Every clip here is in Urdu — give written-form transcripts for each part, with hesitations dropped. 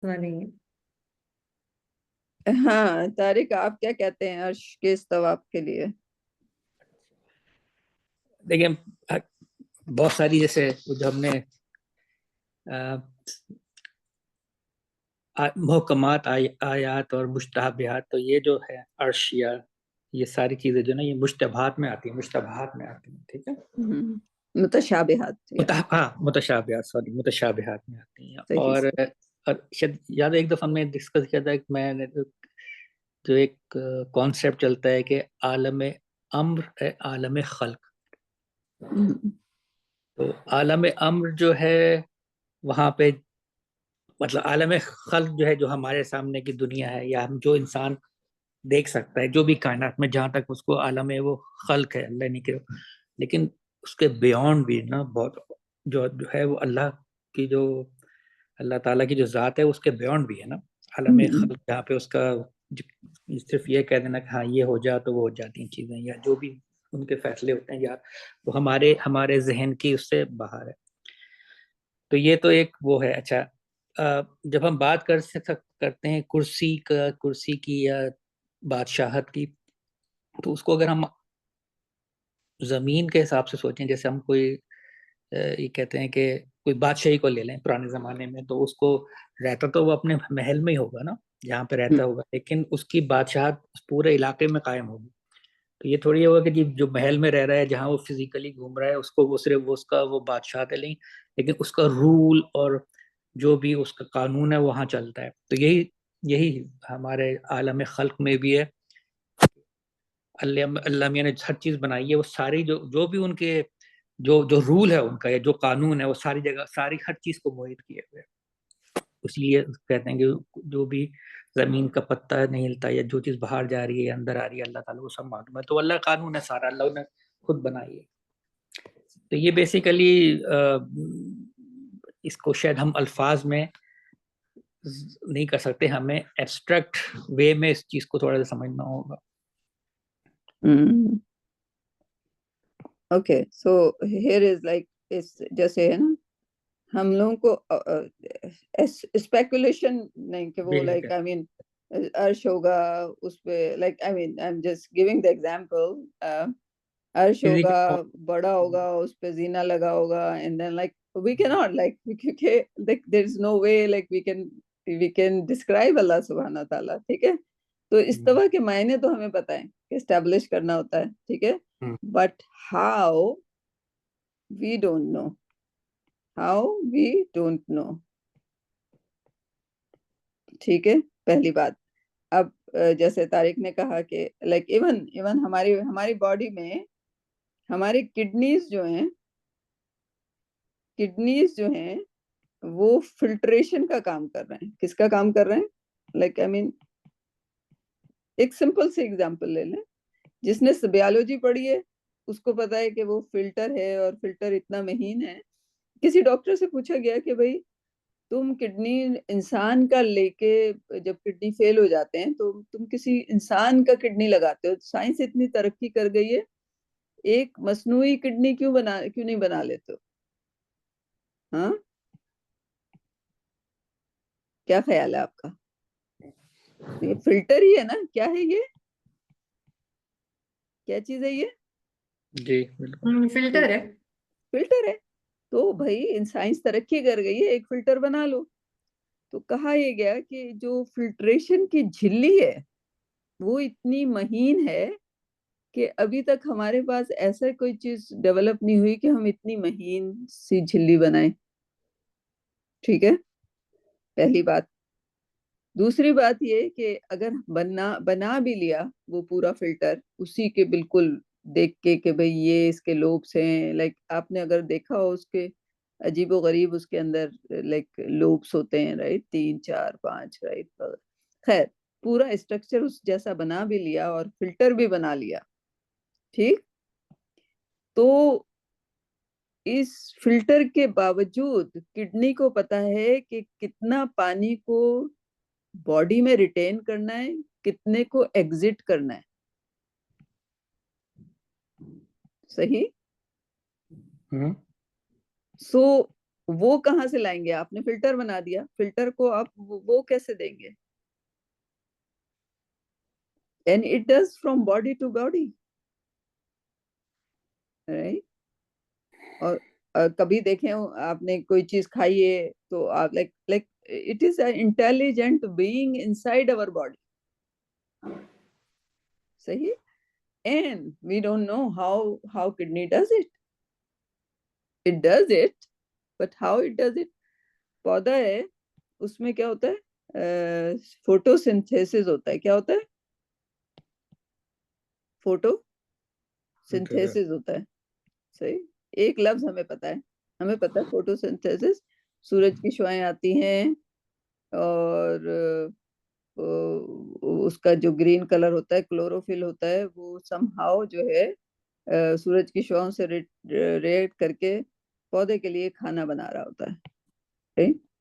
سنا نہیں ہے. ہاں طارق آپ کیا کہتے ہیں عرش کے استواء کے لیے؟ دیکھیں بہت ساری جیسے جو ہم نے محکمات آیات اور مشتبہات، تو یہ جو ہے عرش یا یہ ساری چیزیں جو نا یہ مشتبہات میں آتی ہیں، ٹھیک ہے، متشابہات. ہاں متشابہات میں آتی ہیں. صحیح اور شاید یاد ایک دفعہ میں ڈسکس کیا تھا کہ میں نے جو ایک کانسیپٹ چلتا ہے کہ عالم امر ہے عالم خلق. تو عالم امر جو ہے وہاں پہ مطلب عالم خلق جو ہے جو ہمارے سامنے کی دنیا ہے یا ہم جو انسان دیکھ سکتا ہے جو بھی کائنات میں، جہاں تک اس کو عالم وہ خلق ہے اللہ نہیں کہ، لیکن اس کے بیونڈ بھی نا بہت جو ہے وہ اللہ کی جو اللہ تعالیٰ کی جو ذات ہے اس کے بیونڈ بھی ہے نا عالم خلق، جہاں پہ اس کا صرف یہ کہہ دینا کہ ہاں یہ ہو جا تو وہ ہو جاتی ہیں چیزیں، یا جو بھی ان کے فیصلے ہوتے ہیں یا وہ ہمارے ذہن کی اس سے باہر ہے. تو یہ تو ایک وہ ہے. اچھا جب ہم بات کرتے ہیں کرسی کی یا بادشاہت کی، تو اس کو اگر ہم زمین کے حساب سے سوچیں، جیسے ہم کوئی یہ کہتے ہیں کہ کوئی بادشاہی کو لے لیں پرانے زمانے میں، تو اس کو رہتا تو وہ اپنے محل میں ہی ہوگا نا جہاں پہ رہتا ہوگا، لیکن اس کی بادشاہت پورے علاقے میں قائم ہوگی. تو یہ تھوڑی ہوگا کہ جو محل میں رہ رہا ہے جہاں وہ فزیکلی گھوم رہا ہے اس کو وہ صرف اس کا وہ بادشاہت ہے، لیکن اس کا رول اور جو بھی اس کا قانون ہے وہاں چلتا ہے. تو یہی ہمارے عالم خلق میں بھی ہے. اللہ میاں نے ہر چیز بنائی ہے، وہ ساری جو بھی ان کے جو رول ہے ان کا یا جو قانون ہے وہ ساری جگہ ہر چیز کو محیط کیے ہوئے. اس لیے کہتے ہیں کہ جو بھی زمین کا پتہ نہیں ہلتا یا جو چیز باہر جا رہی ہے یا اندر آ رہی ہے اللہ تعالیٰ کو سب معلوم ہے. تو اللہ قانون ہے سارا، اللہ نے خود بنائی ہے. تو یہ بیسیکلی اس کو شاید ہم الفاظ میں نہیں کر سکتے، ہمیں ایبسٹریکٹ وے میں اس چیز کو تھوڑا سا سمجھنا ہوگا. Okay so here is like جیسے ہے نا ہم لوگوں کو اسپیکولیشن نہیں کہ وہ لائک آئی مین عرش ہوگا اس پہ، like I mean I am just giving the example, عرش ہوگا بڑا ہوگا اس پہ زینہ لگا ہوگا اینڈ دین لائک وی کی ناٹ لائک کیونکہ there is no way like we can describe Allah سبحانہ تعالیٰ. ٹھیک ہے، تو استوا کے معنی تو ہمیں پتہ ہے کہ اسٹیبلش کرنا ہوتا ہے. ٹھیک ہے، but how we don't know. ٹھیک ہے، پہلی بات. اب جیسے طارق نے کہا کہ لائک ایون ہماری باڈی میں ہماری کڈنیز جو ہیں وہ فلٹریشن کا کام کر رہے ہیں. کس کا کام کر رہے ہیں؟ لائک آئی مین ایک سمپل سی ایگزامپل لے لیں. جس نے بیالوجی پڑھی ہے اس کو پتا ہے کہ وہ فلٹر ہے اور فلٹر اتنا مہین ہے. کسی ڈاکٹر سے پوچھا گیا کہ بھائی تم کڈنی انسان کا لے کے جب کڈنی فیل ہو جاتے ہیں تو تم کسی انسان کا کڈنی لگاتے ہو. سائنس اتنی ترقی کر گئی ہے، ایک مصنوعی کڈنی کیوں نہیں بنا لیتے ہو؟ ہاں کیا خیال ہے آپ کا؟ یہ فلٹر ہی ہے نا. کیا ہے یہ؟ کیا چیز ہے یہ؟ جی فلٹر ہے. فلٹر ہے. تو بھائی سائنس ترقی کر گئی ہے، ایک فلٹر بنا لو. تو کہا یہ گیا کہ جو فلٹریشن کی جھلی ہے وہ اتنی مہین ہے کہ ابھی تک ہمارے پاس ایسا کوئی چیز ڈیولپ نہیں ہوئی کہ ہم اتنی مہین سی جھلی بنائیں. ٹھیک ہے، پہلی بات. دوسری بات یہ کہ اگر بنا بھی لیا وہ پورا فلٹر اسی کے بالکل دیکھ کے کہ بھئی یہ اس کے لوبس ہیں، لائک آپ نے اگر دیکھا ہو اس کے عجیب و غریب اس کے اندر لائک لوبس ہوتے ہیں، رائٹ، 3 4 5، رائٹ. خیر پورا اسٹرکچر اس جیسا بنا بھی لیا اور فلٹر بھی بنا لیا، ٹھیک، تو اس فلٹر کے باوجود کڈنی کو پتا ہے کہ کتنا پانی کو باڈی میں ریٹین کرنا ہے، کتنے کو ایگزٹ کرنا ہے. صحیح. سو وہ کہاں سے لائیں گے؟ آپ نے فلٹر بنا دیا، فلٹر کو آپ وہ کیسے دیں گے؟ And it does from body to body, right? اور کبھی دیکھیں آپ نے کوئی چیز کھائی ہے تو آپ like it is a intelligent being inside our body, صحیح؟ And we don't know how kidney does it. It does it, but how it does it؟ پودا ہے، اس میں کیا ہوتا ہے؟ فوٹو سنتھیسس ہوتا ہے. کیا ہوتا ہے؟ فوٹو سنتھیسس ہوتا ہے، صحیح. ایک لفظ ہمیں پتا ہے، ہمیں پتا ہے فوٹو سنتھیسس. سورج کی شعائیں آتی ہیں اور اس کا جو گرین کلر ہوتا ہے، کلوروفل ہوتا ہے، وہ سم ہاؤ جو ہے سورج کی شعاؤں سے ریٹ کر کے پودے کے لیے کھانا بنا رہا ہوتا ہے.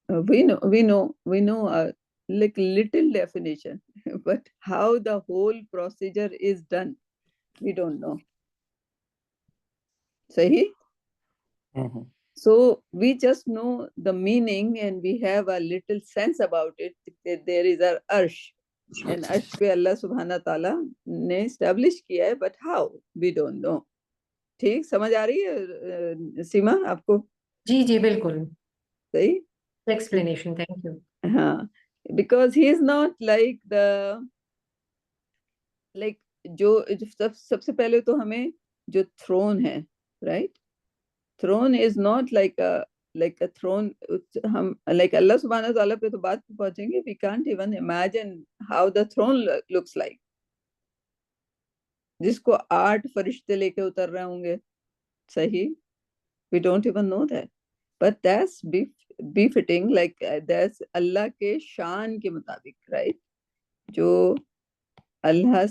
We know a little definition, but how the whole procedure is done, we don't know. صحیح. So we just know the meaning and we have a little sense about it, that there is a arsh, and arsh پہ اللہ سبحانہ تعالیٰ نے establish کیا ہے, but how we don't know. ٹھیک سمجھ آ رہی ہے سیما آپ کو؟ جی جی بالکل، صحیح. Explanation, thank you. ہاں، because he is not like the like جو سب سے پہلے تو ہمیں جو تھرون ہے، right? Throne is not like a throne. ہم لائک اللہ سبحانہ تعالیٰ پہ تو بات پہ پہنچیں گے. We can't even imagine how the throne looks like, جس کو 8 فرشتے لے کے اتر رہے ہوں گے، صحیح. We don't even know that, but that's befitting, like that's اللہ کے شان کے مطابق، رائٹ؟ جو اللہ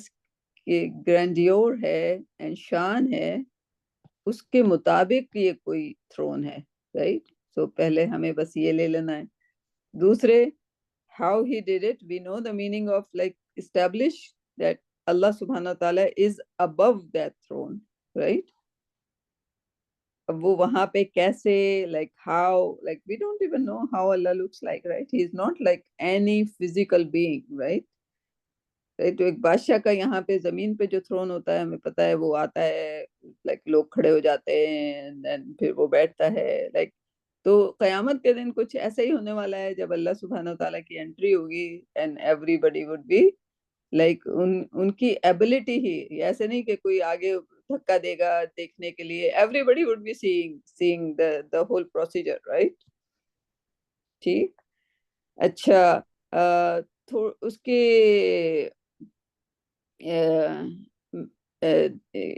کی گرینڈیور ہے اینڈ شان ہے، اس کے مطابق یہ کوئی تھرون ہے، رائٹ؟ سو پہلے ہمیں بس یہ لے لینا ہے. دوسرے how he did it, we know the meaning of like establish that Allah subhanahu wa ta'ala is above that throne, right? اب وہ وہاں پہ کیسے like how, like we don't even know how Allah looks like, right? He is not like any physical being, right? تو ایک بادشاہ کا یہاں پہ زمین پہ جو تھرون ہوتا ہے ہمیں پتا ہے، وہ آتا ہے لائک لوگ کھڑے ہو جاتے ہیں، پھر وہ بیٹھتا ہے لائک. تو قیامت کے دن کچھ ایسا ہی ہونے والا ہے جب اللہ سبحانہ تعالیٰ کی انٹری ہوگی and everybody would be like ان کی ایبلٹی ہی ایسے نہیں کہ کوئی آگے دھکا دے گا دیکھنے کے لیے. Everybody would be seeing the whole procedure, right? ٹھیک. اچھا اس کے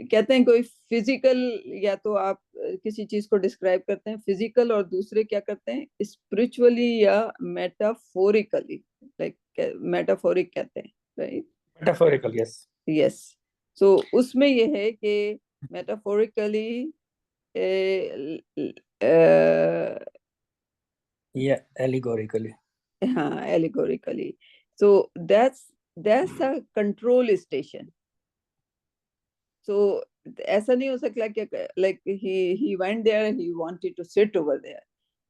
کہتے ہیں کوئی فزیکل، یا تو آپ کسی چیز کو ڈسکرائب کرتے ہیں فزیکل، اور دوسرے کیا کرتے ہیں اسپرچولی یا میٹافوریکلی. لائک میٹافورک کہتے ہیں، رائٹ؟ میٹافوریکل، یس. یس. سو اس میں یہ ہے کہ میٹافوریکلی یا ایلیگوریکلی. ہاں ایلیگوریکلی. سو that's a control station. So ایسا نہیں ہو سکتا کہ like he went there and he wanted to sit over there.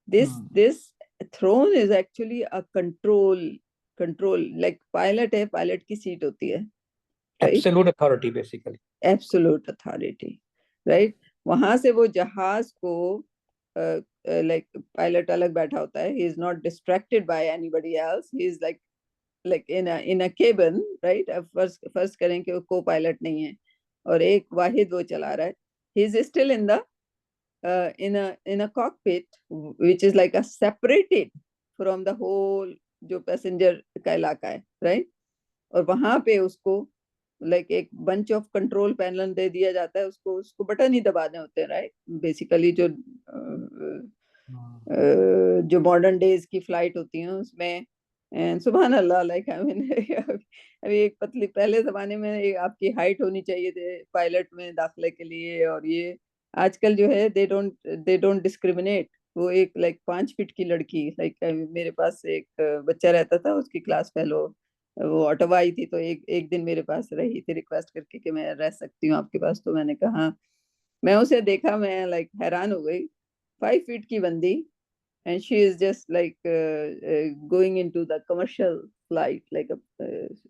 This throne is actually a control like pilot ہے، pilot کی سیٹ ہوتی ہے، Absolute authority basically. Absolute authority, right? وہاں سے وہ جہاز کو like pilot الگ بیٹھا ہوتا ہے. He is not distracted by anybody else. He is like in a cabin, right? فرض کریں کہ وہ کو پائلٹ نہیں ہے اور ایک واحد وہ چلا رہا ہے. He is still in a cockpit which is like a separated from the whole جو پیسنجر کا علاقہ ہے، right? اور وہاں پہ اس کو لائک ایک بنچ آف کنٹرول پینل دے دیا جاتا ہے، اس کو بٹن ہی دبانے ہوتے ہیں، رائٹ؟ بیسیکلی جو ماڈرن ڈیز کی فلائٹ ہوتی ہیں اس میں سبحان اللہ لائک ابھی ایک پتلی، پہلے زمانے میں آپ کی ہائٹ ہونی چاہیے تھے پائلٹ میں داخلے کے لیے، اور یہ آج کل جو ہے دے ڈونٹ ڈسکریمنیٹ. وہ ایک لائک 5 فٹ کی لڑکی، لائک میرے پاس ایک بچہ رہتا تھا، اس کی کلاس فیلو، وہ آٹوا آئی تھی تو ایک دن میرے پاس رہی تھی ریکویسٹ کر کے کہ میں رہ سکتی ہوں آپ کے پاس. تو میں نے کہا، میں اسے دیکھا، میں لائک حیران ہو گئی. 5 فٹ کی بندی and she is just like going into the commercial flight like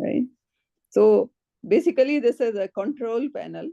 right? So basically this is a control panel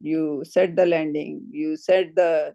you set the landing, you set the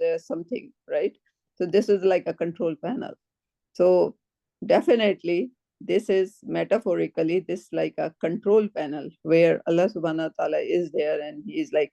the something, right? So this is like a control panel. So definitely this is metaphorically this like a control panel where Allah subhanahu wa ta'ala is there and he is like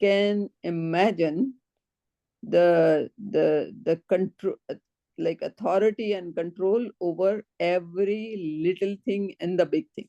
can imagine the control like authority and control over every little thing and the big thing.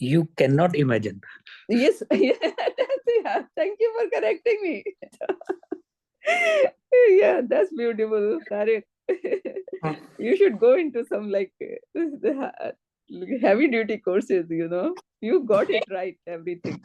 you cannot imagine. Yes, yeah, thank you for correcting me. Yeah, that's beautiful, Tariq. You should go into some like heavy duty courses, you know. You got it right, everything.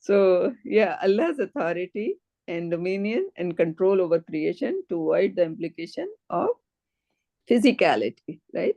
So yeah, Allah's authority and dominion and control over creation to avoid the implication of physicality, right?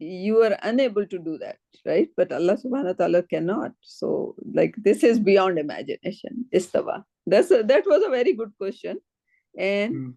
you are unable to do that, right? But Allah subhanahu wa ta'ala cannot. So like this is beyond imagination. Istawa. That was a very good question. And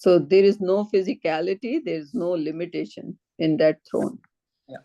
So there is no physicality, there is no limitation in that throne. Yeah.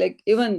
Like even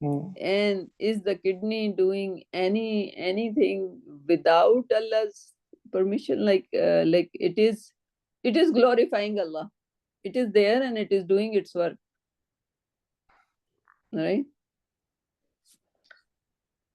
and is the kidney doing anything without Allah's permission? Like it is glorifying Allah. It is there and it is doing its work, right?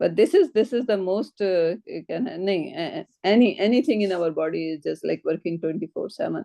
But this is the most anything in our body is just like working 24/7.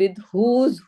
with whose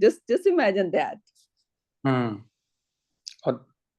Just imagine that.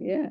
Yeah.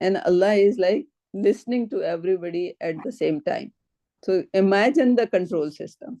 and Allah is like listening to everybody at the same time. So imagine the control system.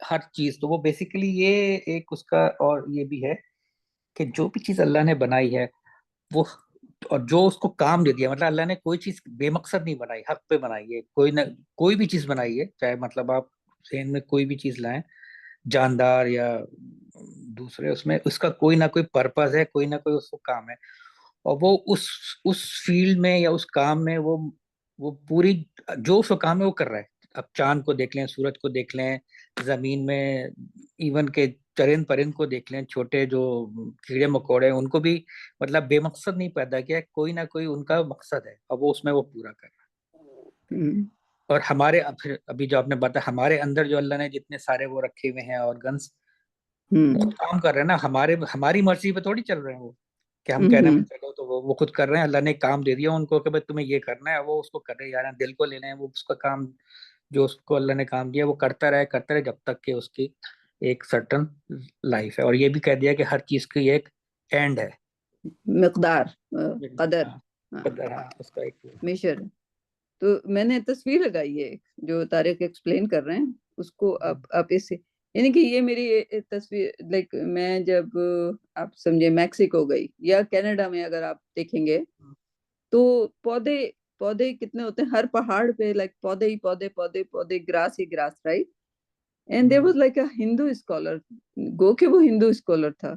ہر چیز. تو وہ بیسیکلی یہ ایک اس کا اور یہ بھی ہے کہ جو بھی چیز اللہ نے بنائی ہے وہ، اور جو اس کو کام دے دیا، مطلب اللہ نے کوئی چیز بے مقصد نہیں بنائی، حق پہ بنائی ہے. کوئی نہ کوئی بھی چیز بنائی ہے، چاہے مطلب آپ ذہن میں کوئی بھی چیز لائیں، جاندار یا دوسرے، اس میں اس کا کوئی نہ کوئی پرپز ہے، کوئی نہ کوئی اس کو کام ہے. اور وہ اس فیلڈ میں یا اس کام میں وہ پوری جو اس کو کام ہے وہ کر رہا ہے. اب چاند کو دیکھ لیں، سورج کو دیکھ لیں، زمین میں ایون کے چرند پرند کو دیکھ لیں، چھوٹے جو کیڑے مکوڑے، ان کو بھی مطلب بے مقصد نہیں پیدا کیا، کوئی نہ کوئی ان کا مقصد ہے، اور وہ اس میں وہ پورا کر رہا ہے. اور ہمارے پھر ابھی جو آپ نے بتایا، ہمارے اندر جو اللہ نے جتنے سارے وہ رکھے ہوئے ہیں آرگنس، وہ کام کر رہے ہیں نا، ہماری مرضی پہ تھوڑی چل رہے ہیں وہ، کہ ہم کہہ رہے ہیں چلو تو وہ خود کر رہے ہیں. اللہ نے کام دے دیا ان کو کہ بھائی تمہیں یہ کرنا ہے، وہ اس کو کر رہے جا رہے ہیں. دل کو لے لیں، وہ اس کا کام جو اس کو اللہ نے کام دیا وہ کرتا رہے جب تک کہ اس کی ایک سرٹن لائف ہے. اور یہ بھی کہہ دیا کہ ہر چیز کی ایک اینڈ ہے، مقدار، قدر، اس کا ایک میشر. تو میں نے تصویر لگائی ہے جو طارق ایکسپلین کر رہے ہیں اس کو. آپ اس سے یعنی کہ یہ میری تصویر، لائک میں جب آپ سمجھے میکسیکو گئی یا کینیڈا میں اگر آپ دیکھیں گے تو پودے کتنے ہوتے ہیں ہر پہاڑ پہ، لائک پودے ہی پودے پودے پودے، گراس ہی grass, right. And there was like a Hindu scholar, گو کہ وہ ہندو اسکالر تھا،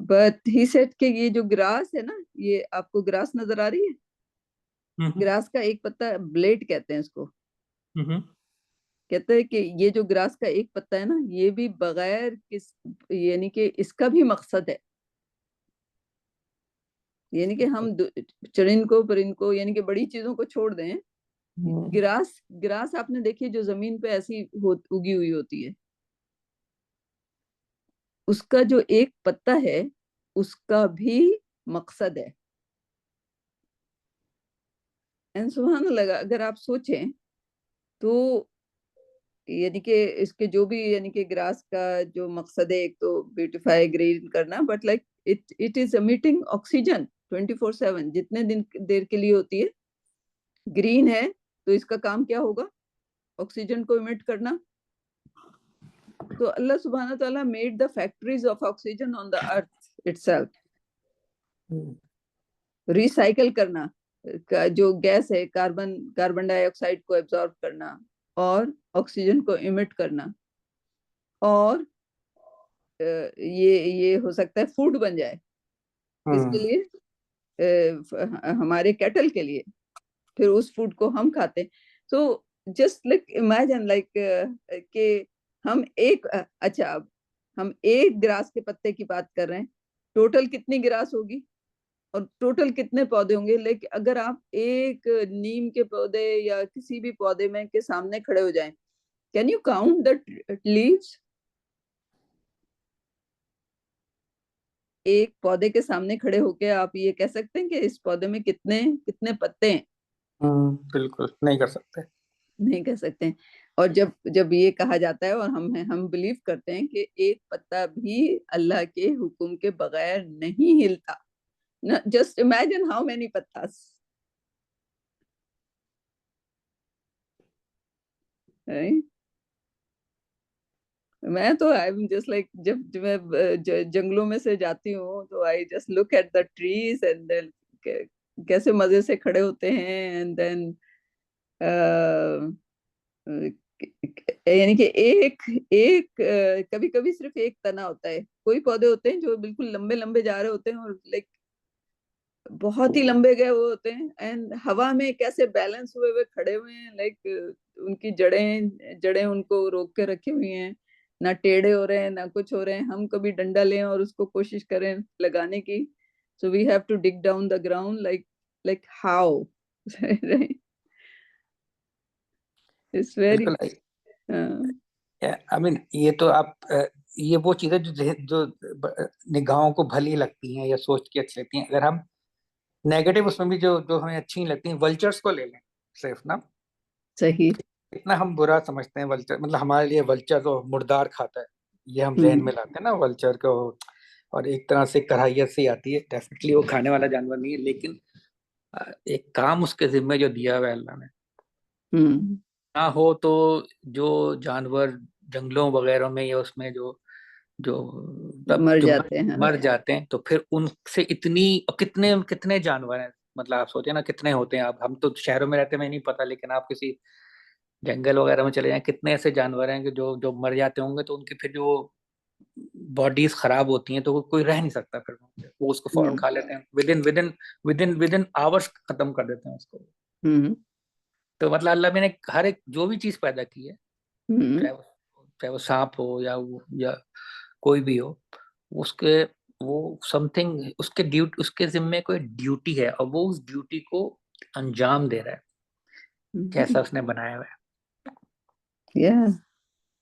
بٹ ہی سیڈ کہ یہ جو گراس ہے نا، یہ آپ کو گراس نظر آ رہی ہے؟ گراس کا ایک پتا بلیڈ کہتے ہیں اس کو. کہتے ہیں کہ یہ جو گراس کا ایک پتا ہے نا، یہ بھی بغیر یعنی کہ اس کا بھی مقصد ہے. یعنی کہ ہم چرند کو، پرند کو، یعنی کہ بڑی چیزوں کو چھوڑ دیں. گراس آپ نے دیکھی جو زمین پہ ایسی اگی ہوئی ہوتی ہے، اس کا جو ایک پتا ہے اس کا بھی مقصد ہے. سبحان اللہ، اگر آپ سوچیں تو یعنی کہ اس کے جو بھی، یعنی کہ گراس کا جو مقصد ہے، ایک تو بیوٹیفائی، گرین کرنا، but like it is emitting oxygen 24/7 جتنے دیر کے لیے ہوتی ہے. گرین ہے تو اس کا کام کیا ہوگا؟ آکسیجن کو امیٹ کرنا. تو اللہ سبحانہ تعالیٰ made the factories of oxygen on the earth itself. Recycle کرنا جو گیس ہے، کاربن ڈائی آکسائڈ کو ایبزارب کرنا اور آکسیجن کو ایمٹ کرنا. اور یہ ہو سکتا ہے فوڈ بن جائے، کس کے لیے؟ ہمارے کیٹل کے لیے. پھر اس فوڈ کو ہم کھاتے ہیں. So just like imagine like کہ ہم اب ہم ایک گراس کے پتے کی بات کر رہے ہیں، ٹوٹل کتنی گراس ہوگی اور ٹوٹل کتنے پودے ہوں گے. لیکن اگر آپ ایک نیم کے پودے یا کسی بھی پودے میں کے سامنے کھڑے ہو جائیں، can you count the leaves? ایک پودے کے سامنے کھڑے ہو کے آپ یہ کہہ سکتے ہیں کہ اس پودے میں کتنے پتے ہیں؟ بالکل نہیں کر سکتے، نہیں کہہ سکتے. اور جب یہ کہا جاتا ہے اور ہم بلیو کرتے ہیں کہ ایک پتا بھی اللہ کے حکم کے بغیر نہیں ہلتا. جسٹ امیجن ہاؤ مینی پتاس. میں تو جسٹ لائک جب میں جنگلوں میں سے جاتی ہوں تو I just look at the trees and کیسے مزے سے کھڑے ہوتے ہیں. اینڈ دین یعنی کہ ایک کبھی کبھی صرف ایک تنا ہوتا ہے. کوئی پودے ہوتے ہیں جو بالکل لمبے لمبے جا رہے ہوتے ہیں اور لائک بہت ہی لمبے گئے وہ ہوتے ہیں، اینڈ ہوا میں کیسے بیلنس ہوئے کھڑے ہوئے ہیں. لائک ان کی جڑیں ان کو روک کے رکھی ہوئی ہیں، نہ ٹیڑھے ہو رہے ہیں نہ کچھ ہو رہے ہیں. ہم کبھی ڈنڈا لیں اور اس کو کوشش کریں لگانے کی، so we have to dig down the ground like how. It's very I mean یہ تو آپ یہ وہ چیزیں جو نگاہوں کو بھلی لگتی ہیں یا سوچ کے اچھی لگتی ہیں. اگر ہم نیگیٹو اس میں بھی جو ہمیں اچھی نہیں لگتی ہیں، ولچرس کو لے لیں صرف نا. صحیح. اتنا ہم برا سمجھتے ہیں ولچر، مطلب ہمارے لیے ولچر تو مردار کھاتا ہے، یہ ہم ذہن میں لاتے ہیں نا ولچر کو. اور ایک طرح سے کراہیت سے آتی ہے، ڈیفینیٹلی وہ کھانے والا جانور نہیں ہے، لیکن ایک کام اس کے ذمہ جو دیا ہوا ہے اللہ نے، نہ ہو تو جو جانور جنگلوں وغیرہ میں یا اس میں جو جو تب مر جو جاتے ہیں. مر جاتے ہیں، تو پھر ان سے اتنی کتنے کتنے جانور ہیں، مطلب آپ سوچیں نا کتنے ہوتے ہیں. آپ ہم تو شہروں میں رہتے ہیں، میں نہیں پتا، لیکن آپ کسی جنگل وغیرہ میں چلے جائیں، کتنے ایسے جانور ہیں کہ جو مر جاتے ہوں گے، تو ان کی پھر جو باڈیز خراب ہوتی ہیں تو کوئی رہ نہیں سکتا، پھر وہ اس کو فوراً کھا لیتے ہیں، ود ان آورس ختم کر دیتے ہیں اس کو. تو مطلب اللہ نے ہر ایک جو بھی چیز پیدا کی ہے، چاہے وہ سانپ ہو یا کوئی بھی ہو، اس کے وہ سم تھنگ اس کے ذمے کوئی ڈیوٹی ہے، اور وہ اس ڈیوٹی کو انجام دے رہا ہے، کیسا اس نے بنایا ہوا ہے. Yeah,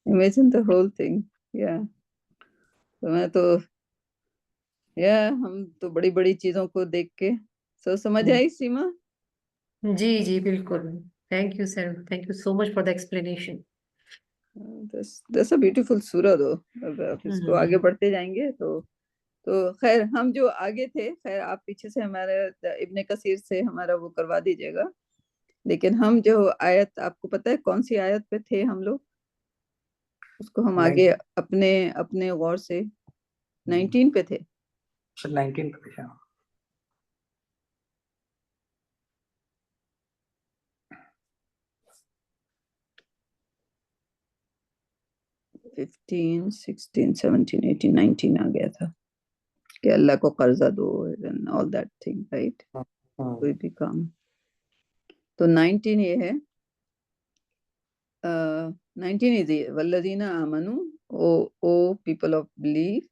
imagine the whole thing. Yeah. تو میں تو ہم تو بڑی بڑی چیزوں کو دیکھ کے سمجھ آئی سیما. جی جی بالکل. Thank you sir, thank you so much for the explanation. That's a beautiful سورہ دو. اب اس کو آگے بڑھتے جائیں گے تو خیر ہم جو آگے تھے، خیر آپ پیچھے سے ہمارا ابن کثیر سے ہمارا وہ کروا دیجیے گا. لیکن ہم جو آیت، آپ کو پتہ ہے کون سی آیت پہ تھے ہم لوگ؟ اس کو ہم آگے اپنے غور سے 19 پہ تھے. 19 15 16 17 18 19 آ گیا تھا کہ اللہ کو قرضہ دو and all that thing, right? کوئی بھی کام. تو 19 یہ ہے، 19 is یہ والذین آمنوا، او پیپل آف بلیف،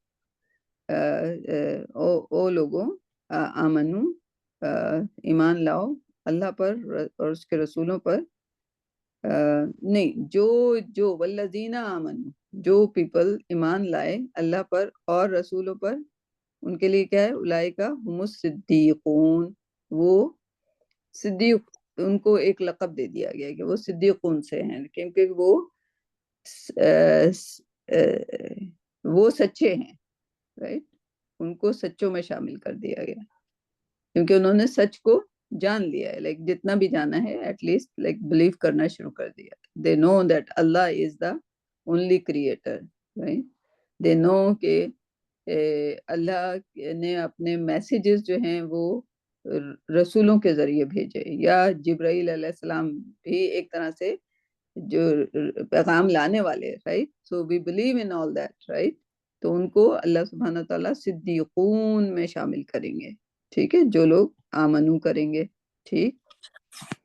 او لوگوں، آمنو ایمان لاؤ اللہ پر اور اس کے رسولوں پر. نہیں، جو والذین آمنو، جو پیپل ایمان لائے اللہ پر اور رسولوں پر، ان کے لیے کیا ہے؟ اولئک هم الصدیقون. وہ صدیق، ان کو ایک لقب دے دیا گیا کہ وہ صدیقون سے ہیں، کیونکہ وہ سچے ہیں، رائٹ. ان کو سچوں میں شامل کر دیا گیا کیونکہ انہوں نے سچ کو جان لیا ہے، لائک جتنا بھی جانا ہے ایٹ لیسٹ لائک بلیو کرنا شروع کر دیا. They know that Allah is the only creator, right. They know کہ اللہ نے اپنے میسیجز جو ہیں وہ رسولوں کے ذریعے بھیجے، یا جبرائیل علیہ السلام بھی ایک طرح سے جو پیغام لانے والے، right. So we believe in all that, right. تو ان کو اللہ سبحانہ تعالیٰ صدیقون میں شامل کریں گے، ٹھیک ہے، جو لوگ آمنو کریں گے، ٹھیک.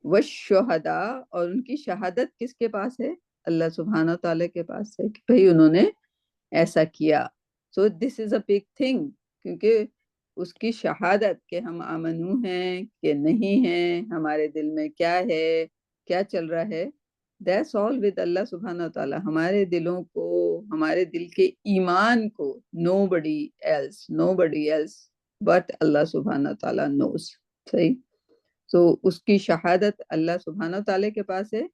والشہداء، اور ان کی شہادت کس کے پاس ہے؟ اللہ سبحانہ تعالیٰ کے پاس ہے کہ بھئی انہوں نے ایسا کیا. سو دس از اے بگ تھنگ، کیونکہ اس کی شہادت کہ ہم آمنو ہیں کہ نہیں ہیں، ہمارے دل میں کیا ہے، کیا چل رہا ہے، that's all with اللہ سبحانہ تعالیٰ. ہمارے دلوں کو، ہمارے دل کے ایمان کو nobody else but اللہ سبحانہ تعالیٰ knows. صحیح. تو اس کی شہادت اللہ سبحانہ تعالیٰ کے پاس ہے.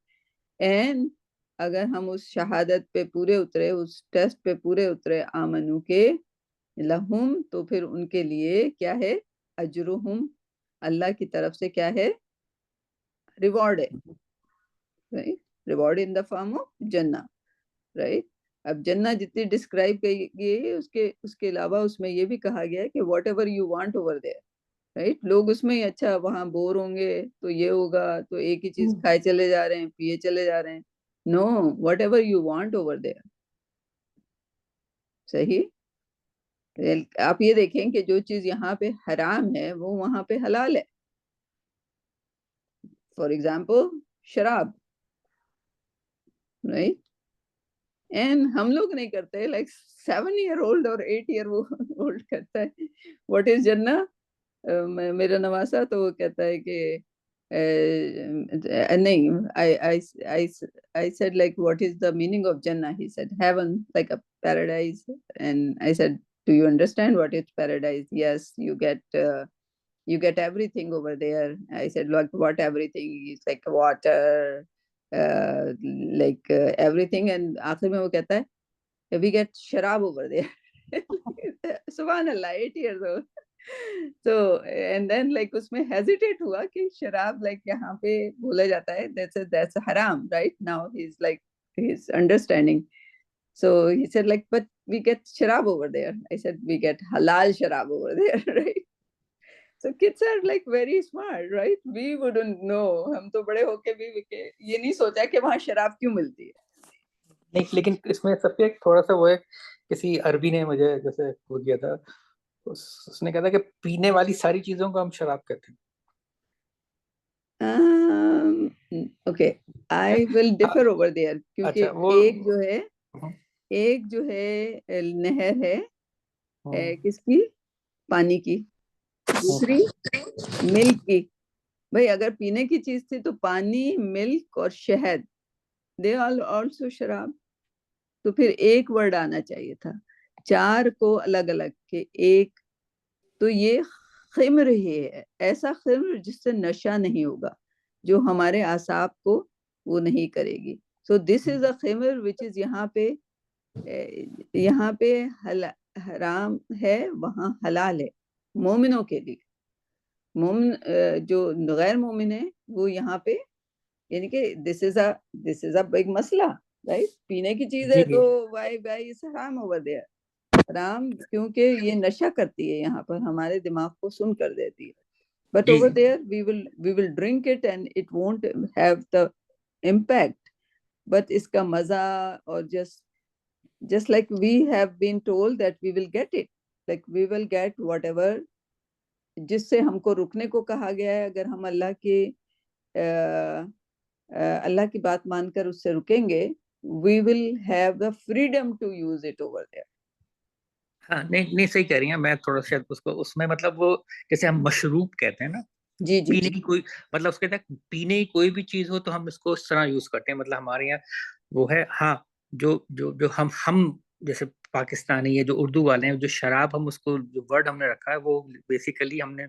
and اگر ہم اس شہادت پہ پورے اترے، اس ٹیسٹ پہ پورے اترے آمنو کے، لہم، تو پھر ان کے لیے کیا ہے؟ اجرہم، اللہ کی طرف سے کیا ہے؟ ریوارڈ ہے، reward in the form of جنہ، رائٹ. اب جنہ جتنی ڈسکرائب کی گئی ہے، اس کے علاوہ اس میں یہ بھی کہا گیا ہے کہ what ever you want over there, right. لوگ اس میں ہی اچھا وہاں بور ہوں گے تو یہ ہوگا، تو ایک ہی چیز کھائے چلے جا رہے ہیں، پیے چلے جا رہے ہیں. No, whatever you want over there. صحیح. آپ یہ دیکھیں کہ جو چیز یہاں پہ حرام ہے وہ وہاں پہ حلال ہے. فار ایگزامپل شراب، رائٹ. اینڈ ہم لوگ نہیں کرتے، لائک 7 year old اور 8 year old کرتا ہے واٹ از جنہ. میرا نواسا تو وہ کہتا ہے کہ نہیں، I said like what is the meaning of Jannah? He said heaven, like a paradise. And I said, do you understand what is paradise? Yes, you get everything over there. I said, like what everything? It's like water, everything. And آخر میں وہ کہتا ہے we get شراب over there. سبحان اللہ، 8 years old. So and then like اس میں hesitate ہوا کہ شراب like یہاں پہ بولا جاتا ہے that's حرام, right? Now he's understanding. So he said like, but we get sharab over there. I said, we get halal sharab over there, right? So kids are like very smart, right? We wouldn't know. ہم تو بڑے ہو کے بھی یہ نہیں سوچا کہ وہاں شراب کیوں ملتی ہے. نہیں لیکن اس میں سب سے ایک تھوڑا سا وہ ہے, کسی عربی نے مجھے جیسے وہ کیا تھا, اس نے کہا تھا کہ پینے والی ساری چیزوں کو ہم شراب کہتے ہیں. Okay, I will differ over there. کیونکہ اچھا وہ ایک جو ہے نہر ہے کس کی, پانی کی, دوسری ملک کی. بھائی اگر پینے کی چیز تھی تو پانی, ملک اور شہد, دے آل آلسو شراب. تو پھر ایک ورڈ آنا چاہیے تھا, چار کو الگ الگ کہ ایک. تو یہ خمر ہی ہے, ایسا خمر جس سے نشہ نہیں ہوگا, جو ہمارے اعصاب کو وہ نہیں کرے گی. سو دس از اے خمر وچ از یہاں پہ حرام ہے, وہاں حلال ہے مومنوں کے لیے. مومن جو غیر مومن ہے وہ یہاں پہ, یعنی کہ دس از اے بگ مسئلہ, رائٹ. پینے کی چیز ہے تو وائی از حرام اوور دیئر. حرام کیونکہ یہ نشہ کرتی ہے یہاں پر, ہمارے دماغ کو سن کر دیتی ہے. But over there we will drink it and it won't have the impact. But اس کا مزہ, اور just like we have been told that we will get it, like we will get whatever جس سے ہم کو رکنے کو کہا گیا ہے. اگر ہم اللہ کی بات مان کر اس سے رکیں گے, we will have the freedom to use it over there. ہاں نہیں صحیح کہہ رہی ہیں. میں تھوڑا شاید اس میں مطلب وہ جیسے ہم مشروب کہتے ہیں نا, جی پینے کی کوئی مطلب اس کے تک پینے کی کوئی بھی چیز ہو تو ہم اس کو اس طرح یوز کرتے ہیں. مطلب ہمارے یہاں وہ ہے. ہاں جو ہم جیسے پاکستانی یا جو اردو والے ہیں, جو شراب ہم اس کو جو ورڈ ہم نے رکھا ہے وہ بیسیکلی ہم نے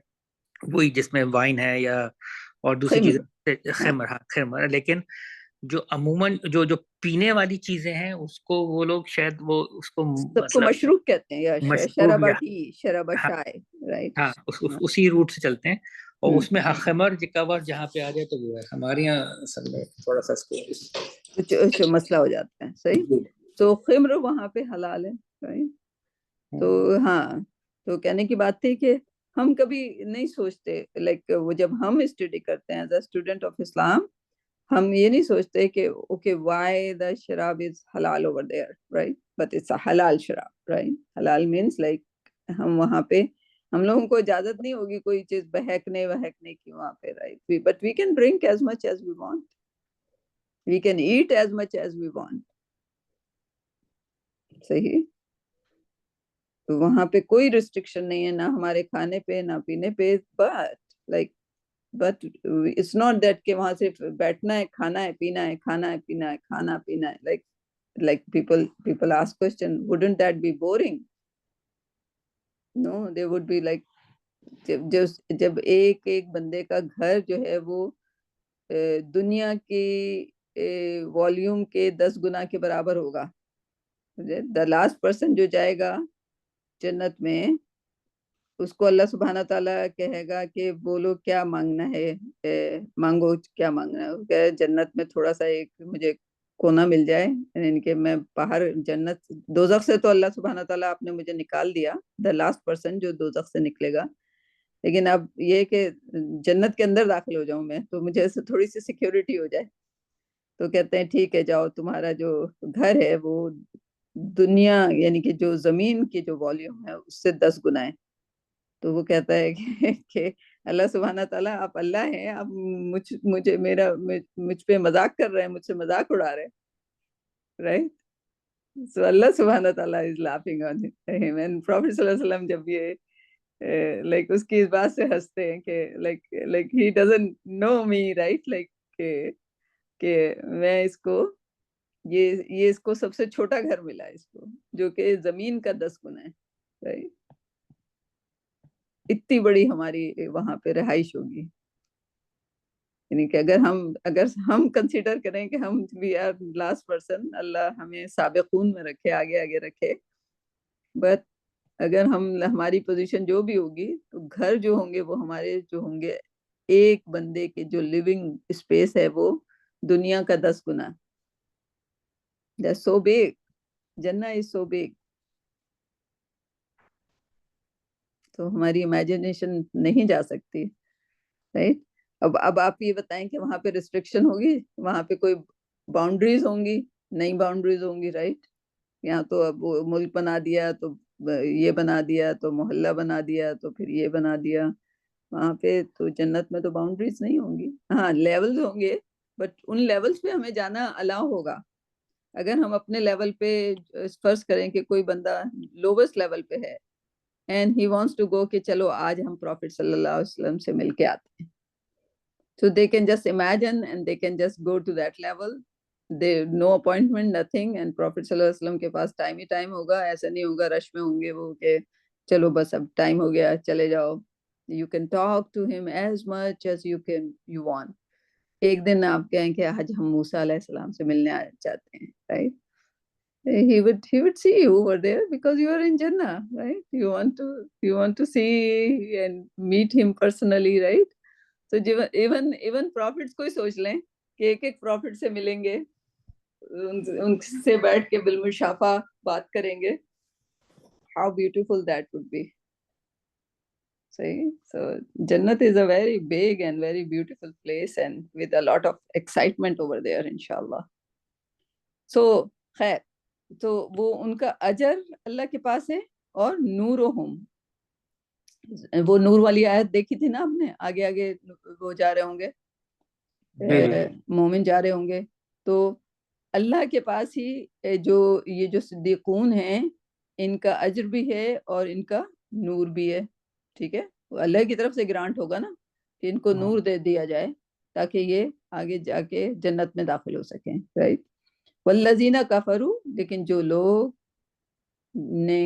وہی جس میں وائن ہے یا اور دوسری چیزیں, خمر. لیکن جو عموماً جو پینے والی چیزیں ہیں اس کو وہ لوگ شاید وہ اس کو سب کو مشروب کہتے ہیں, یا شراباٹی, شرابا شائے, رائٹ. ہاں اسی روٹ سے چلتے ہیں. اور اس میں خمر کور جہاں پہ آ جائے تو وہ ہے. ہمارے یہاں اصل میں تھوڑا سا کچھ مسئلہ ہو جاتا ہے, صحیح. تو خمر وہاں پہ حلال ہے, صحیح. تو ہاں, تو کہنے کی بات تھی کہ ہم کبھی نہیں سوچتے, لائک وہ جب ہم اسٹڈی کرتے ہیں ایز اے اسٹوڈنٹ آف اسلام, ہم یہ نہیں سوچتے کہ اوکے وائی دا شراب از حلال over there, right, but it's a حلال شراب, رائٹ. حلال مینس لائک ہم وہاں پہ, ہم لوگوں کو اجازت نہیں ہوگی کوئی چیز بہکنے کی وہاں پہ, right. But we can drink as much as we want, we can eat as much as we want, صحیح. تو وہاں پہ کوئی ریسٹرکشن نہیں ہے, نہ ہمارے کھانے پہ نہ پینے پہ. بٹ اٹس ناٹ دیٹ کہ وہاں سے بیٹھنا ہے, کھانا ہے, پینا ہے, کھانا ہے, پینا ہے, کھانا پینا ہے. like people ask question, wouldn't that be boring? No, they would be like, جب ایک بندے کا گھر جو ہے وہ دنیا کی والیوم کے 10 گنا کے برابر ہوگا, the last person جو جائے گا جنت میں, اس کو اللہ سبحانہ تعالیٰ کہے گا کہ بولو کیا مانگنا ہے, مانگو کیا مانگنا ہے. جنت میں تھوڑا سا ایک مجھے کونا مل جائے, یعنی کہ میں باہر جنت, دوزخ سے تو اللہ سبحانہ تعالیٰ آپ نے مجھے نکال دیا, دا لاسٹ پرسن جو دوزخ سے نکلے گا. لیکن اب یہ کہ جنت کے اندر داخل ہو جاؤں میں, تو مجھے ایسے تھوڑی سی سیکیورٹی ہو جائے. تو کہتے ہیں ٹھیک ہے جاؤ, تمہارا جو گھر ہے وہ دنیا یعنی کہ جو زمین کی جو والیوم ہے اس سے 10 گنا ہے. تو وہ کہتا ہے کہ اللہ سبحانہ تعالیٰ آپ اللہ ہیں, آپ مجھ پہ مذاق کر رہے ہیں, مجھ سے مذاق اڑا رہے ہیں, رائٹ. سو اللہ سبحانہ تعالیٰ is laughing on him, and Prophet صلی اللہ علیہ وسلم جب یہ لائک اس کی اس بات سے ہنستے ہیں کہ like he doesn't know me, right, like کہ میں اس کو یہ اس کو سب سے چھوٹا گھر ملا اس کو, جو کہ زمین کا 10 گنا ہے, رائٹ. اتنی بڑی ہماری وہاں پہ رہائش ہوگی. یعنی کہ اگر ہم کنسیڈر کریں کہ ہم وی آر لاسٹ پرسن, اللہ ہمیں سابقون میں رکھے, آگے رکھے. بٹ اگر ہماری پوزیشن جو بھی ہوگی, تو گھر جو ہوں گے وہ ہمارے جو ہوں گے, ایک بندے کے جو لیونگ اسپیس ہے وہ دنیا کا 10 گنا. That's so big. Jannah is so big. تو ہماری امیجنیشن نہیں جا سکتی، رائٹ. اب آپ یہ بتائیں کہ وہاں پہ ریسٹرکشن ہوگی، وہاں پہ کوئی باؤنڈریز ہوں گی؟ نئی باؤنڈریز ہوں گی، رائٹ. یہاں تو اب وہ ملک بنا دیا تو یہ بنا دیا تو محلہ بنا دیا تو پھر یہ بنا دیا. وہاں پہ تو جنت میں تو باؤنڈریز نہیں ہوں گی. ہاں لیولز ہوں گے، بٹ ان لیولز پہ ہمیں جانا الاؤ ہوگا. اگر ہم اپنے لیول پہ فرض کریں کہ کوئی بندہ لووسٹ لیول پہ ہے and he wants to go کہ چلو آج ہم پروفٹ صلی اللہ علیہ وسلم سے مل کے آتے ہیں. So they can just imagine and they can just go to that level. They no appointment, nothing, and Prophet صلی اللہ علیہ وسلم کے پاس ٹائم ہی ٹائم ہوگا. ایسا نہیں ہوگا رش میں ہوں گے وہ کہ چلو بس اب ٹائم ہو گیا چلے جاؤ. You can talk to him as much as you want. ایک دن آپ کہیں کہ آج ہم موسیٰ علیہ السلام سے ملنے چاہتے ہیں، right? He would see you over there because you are in Jannah, right? You want to see and meet him personally, right? So even prophets کو ہی سوچ لیں کہ ایک ایک prophet سے ملیں گے، ان سے بیٹھ کے بالمشافہ بات کریں گے. How beautiful that would be. So Jannat is a very big and very beautiful place and with a lot of excitement over there, inshallah. So خیر، تو وہ ان کا اجر اللہ کے پاس ہے. اور نورہم، وہ نور والی آیت دیکھی تھی نا آپ نے، آگے آگے وہ جا رہے ہوں گے، مومن جا رہے ہوں گے، تو اللہ کے پاس ہی جو یہ جو صدیقون ہیں ان کا اجر بھی ہے اور ان کا نور بھی ہے. ٹھیک ہے، اللہ کی طرف سے گرانٹ ہوگا نا کہ ان کو نور دے دیا جائے تاکہ یہ آگے جا کے جنت میں داخل ہو سکیں، رائٹ. والذین کفروا، لیکن جو لوگ نے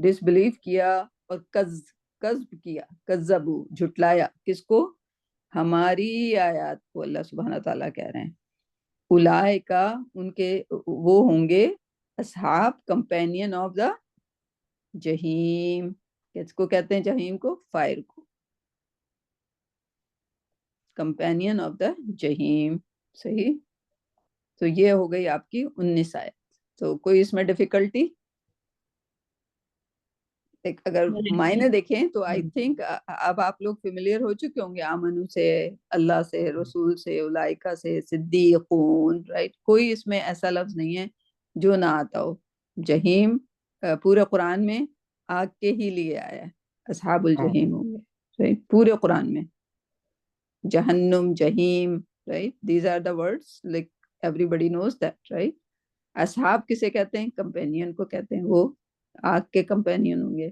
ڈس بلیو کیا اور کذب کیا، کذبوا جھٹلایا، کس کو؟ ہماری آیات کو. اللہ سبحانہ تعالیٰ کہہ رہے ہیں اولئکا، ان کے وہ ہوں گے اصحاب، کمپینین آف دا جہیم. کس کو کہتے ہیں جہیم کو؟ فائر کو. کمپینین آف دا جہیم. صحیح. تو یہ ہو گئی آپ کی 19 آیت. تو کوئی اس میں ڈیفیکلٹی؟ اگر معنی دیکھیں تو آئی تھنک اب آپ لوگ فیملیئر ہو چکے ہوں گے آمنو سے، اللہ سے، رسول سے، اولائکا سے، صدیقون، رائٹ. کوئی اس میں ایسا لفظ نہیں ہے جو نہ آتا ہو. جہیم پورے قرآن میں آگ کے ہی لیے آیا ہے، اصحاب الجحیم ہوں گے، رائٹ، پورے قرآن میں. جہنم، جہیم، right, these are the words like everybody knows that, right. اصحاب کسے کہتے ہیں؟ کمپینین کو کہتے ہیں، وہ آگ کے کمپینین ہوں گے.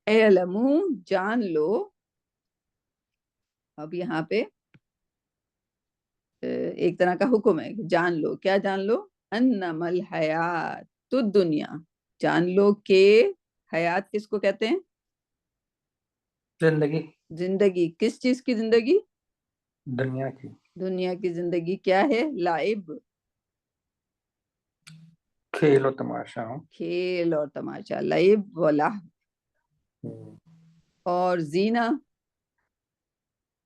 اعلموا، جان لو. اب یہاں پہ ایک طرح کا حکم ہے کہ جان لو. کیا جان لو؟ انما الحیات الدنیا، جان لو کہ حیات کس کو کہتے ہیں؟ زندگی. زندگی. کس چیز کی زندگی؟ دنیا کی. دنیا کی زندگی کیا ہے؟ لعب، کھیل و تماشا. کھیل اور تماشا، لعب و لہو. اور زینہ،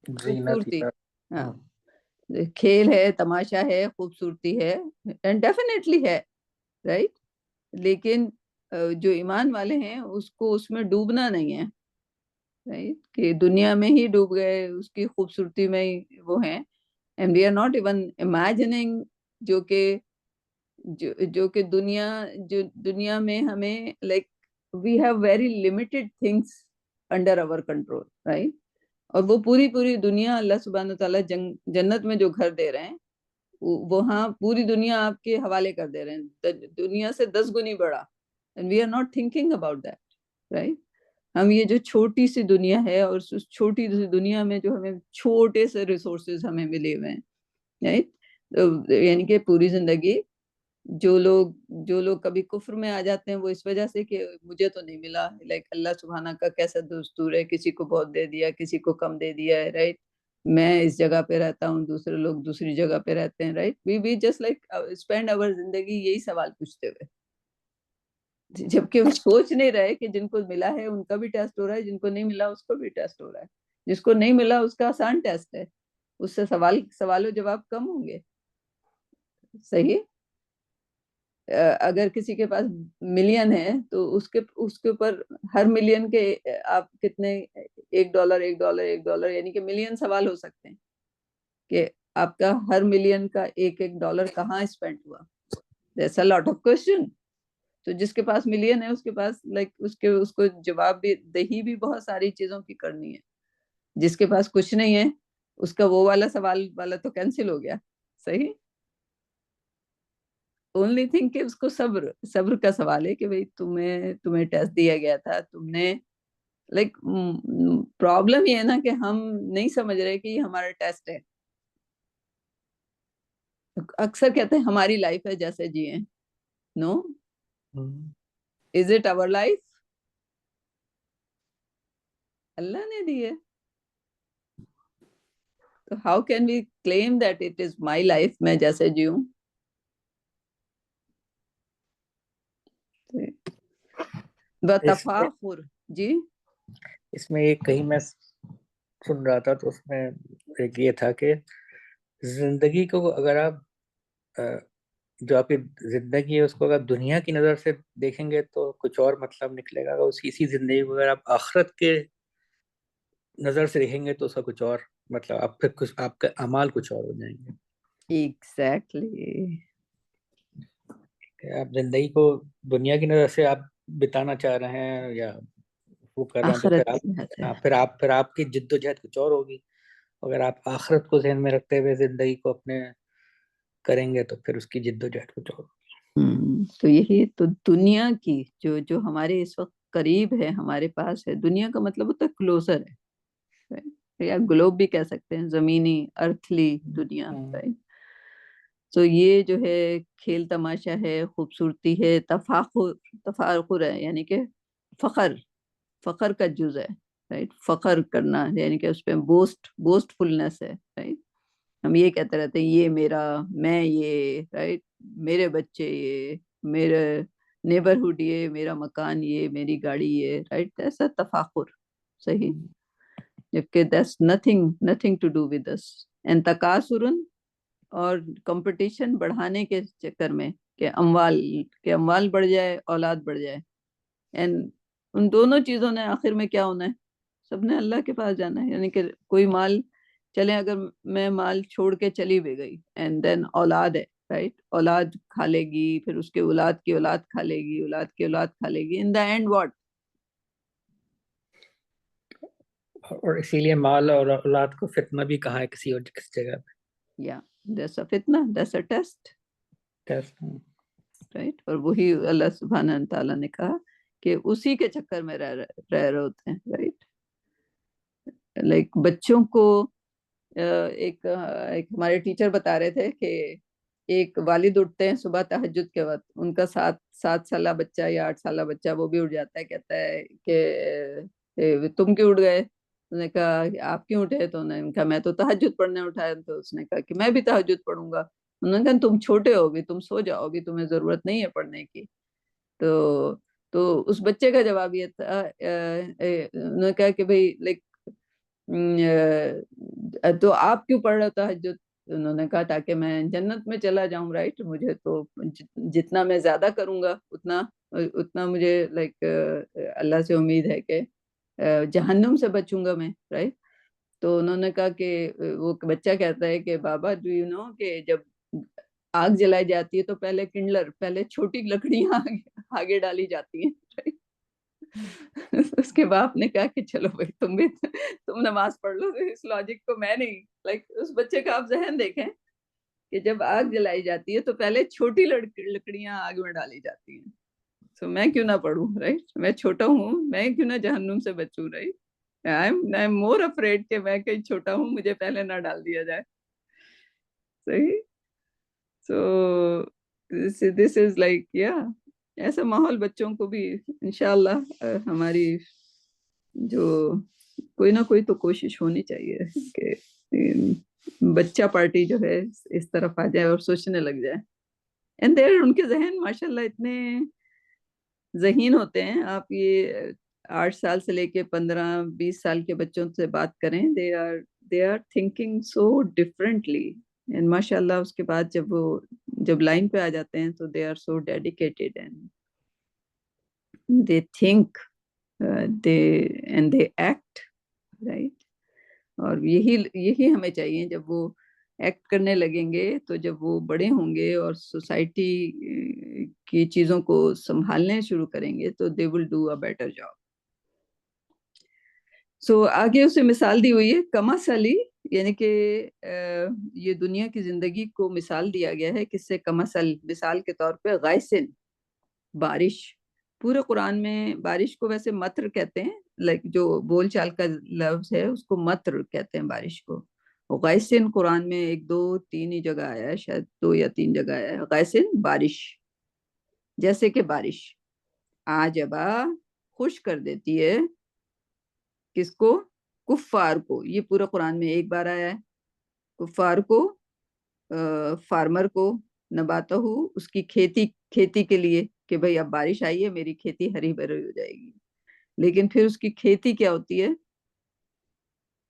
خوبصورتی. ہاں، کھیل ہے، تماشا ہے، خوبصورتی ہے، اینڈ ڈیفینیٹلی ہے، رائٹ. لیکن جو ایمان والے ہیں اس کو اس میں ڈوبنا نہیں ہے، رائٹ، کہ دنیا میں ہی ڈوب گئے، اس کی خوبصورتی میں ہی وہ ہیں. And we are not even imagining, جو کہ دنیا میں ہمیں like we have very limited things under our control, right. اور وہ پوری دنیا اللہ سبحانہ تعالیٰ جنت میں جو گھر دے رہے ہیں وہاں پوری دنیا آپ کے حوالے کر دے رہے ہیں، دنیا سے 10 گنی بڑا. And we are not thinking about that, right. ہم یہ جو چھوٹی سی دنیا ہے اور اس چھوٹی سی دنیا میں جو ہمیں چھوٹے سے ریسورسز ہمیں ملے ہوئے ہیں، رائٹ. یعنی کہ پوری زندگی جو لوگ کبھی کفر میں آ جاتے ہیں وہ اس وجہ سے کہ مجھے تو نہیں ملا، لائک اللہ سبحانہ کا کیسا دستور ہے، کسی کو بہت دے دیا، کسی کو کم دے دیا ہے، رائٹ. میں اس جگہ پہ رہتا ہوں، دوسرے لوگ دوسری جگہ پہ رہتے ہیں، right. We just like spend our زندگی یہی سوال پوچھتے ہوئے، جبکہ وہ سوچ نہیں رہے کہ جن کو ملا ہے ان کا بھی ٹیسٹ ہو رہا ہے، جن کو نہیں ملا اس کو بھی ٹیسٹ ہو رہا ہے. جس کو نہیں ملا اس کا آسان ٹیسٹ ہے، اس سے سوال و جواب کم ہوں گے. صحیح. اگر کسی کے پاس ملین ہے تو اس کے اوپر ہر ملین کے آپ کتنے $1 یعنی کہ ملین سوال ہو سکتے ہیں کہ آپ کا ہر ملین کا $1 کہاں اسپینڈ ہوا. There's a lot of question. تو جس کے پاس ملین ہے اس کے پاس اس کو جواب بھی دہی بھی بہت ساری چیزوں کی کرنی ہے. جس کے پاس کچھ نہیں ہے اس کا وہ والا سوال والا تو کینسل ہو گیا. صحیح. اونلی تھنگ کہ اس کو صبر کا سوال ہے کہ بھئی تمہیں ٹیسٹ دیا گیا تھا, تم نے پرابلم یہ ہے نا کہ ہم نہیں سمجھ رہے کہ یہ ہمارا ٹیسٹ ہے. اکثر کہتے ہیں ہماری لائف ہے جیسے جیئیں. نو, از اٹ آور لائف؟ اللہ نے دی ہے. تو how can we claim that it is my life, میں جیسے جیوں؟ بتفاخر. جی اس میں ایک کہیں میں سن رہا تھا تو اس میں ایک یہ تھا کہ زندگی کو اگر آپ جو آپ کی زندگی ہے اس کو اگر دنیا کی نظر سے دیکھیں گے تو کچھ اور مطلب نکلے گا. اسی زندگی کو اگر آپ آخرت کے نظر سے دیکھیں گے تو اس کا کچھ اور مطلب آپ کے اعمال کچھ اور ہو جائیں گے. ایگزیکٹلی. آپ زندگی کو دنیا کی نظر سے آپ بتانا چاہ رہے ہیں یا وہ کر رہے ہیں تو پھر آپ کی جد و جہد کچھ اور ہوگی. اگر آپ آخرت کو ذہن میں رکھتے ہوئے زندگی کو اپنے کریں گے تو پھر اس کی جد و جہد کچھ اور. تو یہی تو دنیا کی جو ہمارے اس وقت قریب ہے, ہمارے پاس ہے. دنیا کا مطلب ہوتا ہے کلوزر ہے, یا گلوب بھی کہہ سکتے ہیں, زمینی ارتھلی دنیا. تو یہ جو ہے کھیل تماشا ہے, خوبصورتی ہے, تفاخر ہے, یعنی کہ فخر کا جز ہے. رائٹ, فخر کرنا یعنی کہ اس پہ بوسٹ فلنس ہے. رائٹ, ہم یہ کہتے رہتے ہیں یہ میرا, میں یہ, رائٹ, میرے بچے یہ, میرے نیبرہڈ یہ, میرا مکان یہ, میری گاڑی یہ. رائٹ, ایسا تفاخر. صحیح. جبکہ that's nothing to do with us. and تکاثرن, اور کمپٹیشن بڑھانے کے چکر میں کہ اموال بڑھ جائے, اولاد بڑھ جائے. اینڈ ان دونوں چیزوں نے آخر میں کیا ہونا ہے؟ سب نے اللہ کے پاس جانا ہے. یعنی کہ کوئی مال چلیں, اگر میں مال چھوڑ کے چلی بھی گئی اینڈ دین اولاد ہے, رائٹ, اولاد کھا لے گی, پھر اس کے اولاد کی اولاد کھا لے گی, اولاد کی اولاد کھا لے گی. ان دا اینڈ واٹ؟ اور اسی لیے مال اور اولاد کو فتنہ بھی کہا ہے کسی جگہ پہ. یا that's a فتنہ, that's a test. رائٹ, اور وہی اللہ سبحانہ تعالیٰ نے کہا کہ اسی کے چکر میں رہ رہے ہوتے ہیں. رائٹ, لائک بچوں کو ایک ہمارے ٹیچر بتا رہے تھے کہ ایک والد اٹھتے ہیں صبح تہجد کے وقت, ان کا 7 سالہ بچہ یا 8 سالہ بچہ وہ بھی اٹھ جاتا ہے, کہتا ہے کہ تم کیوں اٹھ گئے؟ اس نے کہا آپ کیوں اٹھے؟ تو انہوں نے کہا میں تو تہجد پڑھنے اٹھایا. تو اس نے کہا کہ میں بھی تہجد پڑھوں گا. انہوں نے کہا تم چھوٹے ہو, بھی تم سو جاؤ, بھی تمہیں ضرورت نہیں ہے پڑھنے کی. تو اس بچے کا جواب یہ تھا, انہوں نے کہا کہ بھئی لائک تو آپ کیوں پڑھ رہے ہو تہجد؟ انہوں نے کہا تاکہ میں جنت میں چلا جاؤں. رائٹ, مجھے تو جتنا میں زیادہ کروں گا اتنا مجھے لائک اللہ سے امید ہے کہ جہنم سے بچوں گا میں. رائٹ, تو انہوں نے کہا کہ وہ بچہ کہتا ہے کہ بابا ڈو یو نو کہ جب آگ جلائی جاتی ہے تو پہلے چھوٹی لکڑیاں آگے ڈالی جاتی ہیں. اس کے باپ نے کہا کہ چلو بھائی تم نماز پڑھ لو. اس لاجک کو میں نہیں, لائک اس بچے کا آپ ذہن دیکھیں کہ جب آگ جلائی جاتی ہے تو پہلے چھوٹی لکڑیاں آگ میں ڈالی جاتی ہیں. تو میں کیوں نہ پڑھوں؟ رائٹ, میں چھوٹا ہوں, میں کیوں نہ جہنم سے بچوں؟ رائٹ, I'm more afraid کہ میں کہیں چھوٹا ہوں, مجھے پہلے نہ ڈال دیا جائے. صحیح. So this is like yeah, ایسا ماحول بچوں کو بھی انشاءاللہ ہماری جو کوئی نہ کوئی تو کوشش ہونی چاہیے کہ بچہ پارٹی جو ہے اس طرف آ جائے اور سوچنے لگ جائے. اینڈ دیر ان کے ذہن ماشاءاللہ اتنے ذہین ہوتے ہیں. آپ یہ 8 سال سے لے کے 15-20 سال کے بچوں سے بات کریں, they are thinking so differently. And ماشاء اللہ اس کے بعد جب وہ جب لائن پہ آ جاتے ہیں تو they are so dedicated and they think they act right. اور یہی ہمیں چاہیے. جب وہ ایکٹ کرنے لگیں گے تو جب وہ بڑے ہوں گے اور سوسائٹی کی چیزوں کو سنبھالنے شروع کریں گے تو they will do a better job. So آگے اسے مثال دی ہوئی ہے کمثلی، یعنی کہ یہ دنیا کی زندگی کو مثال دیا گیا ہے کس سے؟ کمثل، مثال کے طور پہ غائسن، بارش. پورے قرآن میں بارش کو ویسے مطر کہتے ہیں، لائک جو بول چال کا لفظ ہے اس کو مطر کہتے ہیں بارش کو. غائسن قرآن میں 1 2 3 ہی جگہ آیا ہے، شاید 2 یا 3 جگہ آیا ہے. غائسن بارش، جیسے کہ بارش آجبا خوش کر دیتی ہے کس کو؟ کفار کو. یہ پورا قرآن میں 1 بار آیا ہے. کفار کو، فارمر کو، نباتہ اس کی کھیتی کے لیے کہ بھئی اب بارش آئی ہے میری کھیتی ہری بھری ہو جائے گی. لیکن پھر اس کی کھیتی کیا ہوتی ہے؟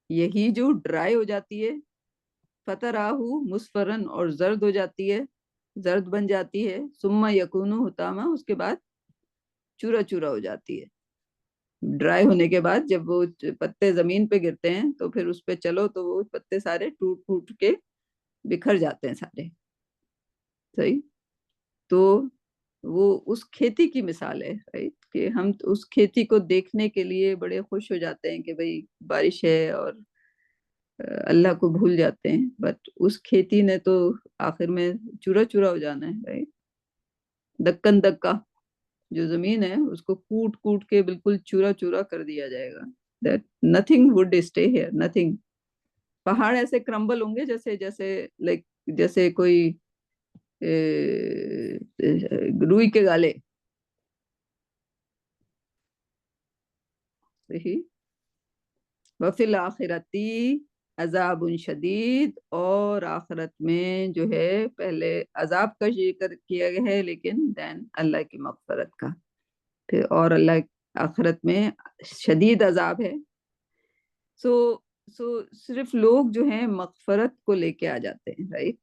یہی جو ڈرائی ہو جاتی ہے، فتراہ مصفرن، اور زرد ہو جاتی ہے، زرد بن جاتی ہے. ثم یکون حطاما، اس کے بعد چورا چورا ہو جاتی ہے. ڈرائی ہونے کے بعد جب وہ پتے زمین پہ گرتے ہیں تو پھر اس پہ چلو تو وہ پتے سارے ٹوٹ ٹوٹ کے بکھر جاتے ہیں سارے. صحیح. تو وہ اس کھیتی کی مثال ہے رائٹ، کہ ہم اس کھیتی کو دیکھنے کے لیے بڑے خوش ہو جاتے ہیں کہ بھئی بارش ہے اور اللہ کو بھول جاتے ہیں. بٹ اس کھیتی نے تو آخر میں چورا چورا ہو جانا ہے رائٹ. دکن دکا، جو زمین ہے اس کو کوٹ کوٹ کے بالکل چورا چورا کر دیا جائے گا. that nothing would stay here, nothing. پہاڑ ایسے کرمبل ہوں گے جیسے کوئی روئی کے گالے. صحیح. وفی الآخرتی عذاب شدید، اور آخرت میں جو ہے پہلے عذاب کا ذکر کیا گیا ہے لیکن دین اللہ کی مغفرت کا. پھر اور اللہ آخرت میں شدید عذاب ہے. سو صرف لوگ جو ہیں مغفرت کو لے کے آ جاتے ہیں رائٹ،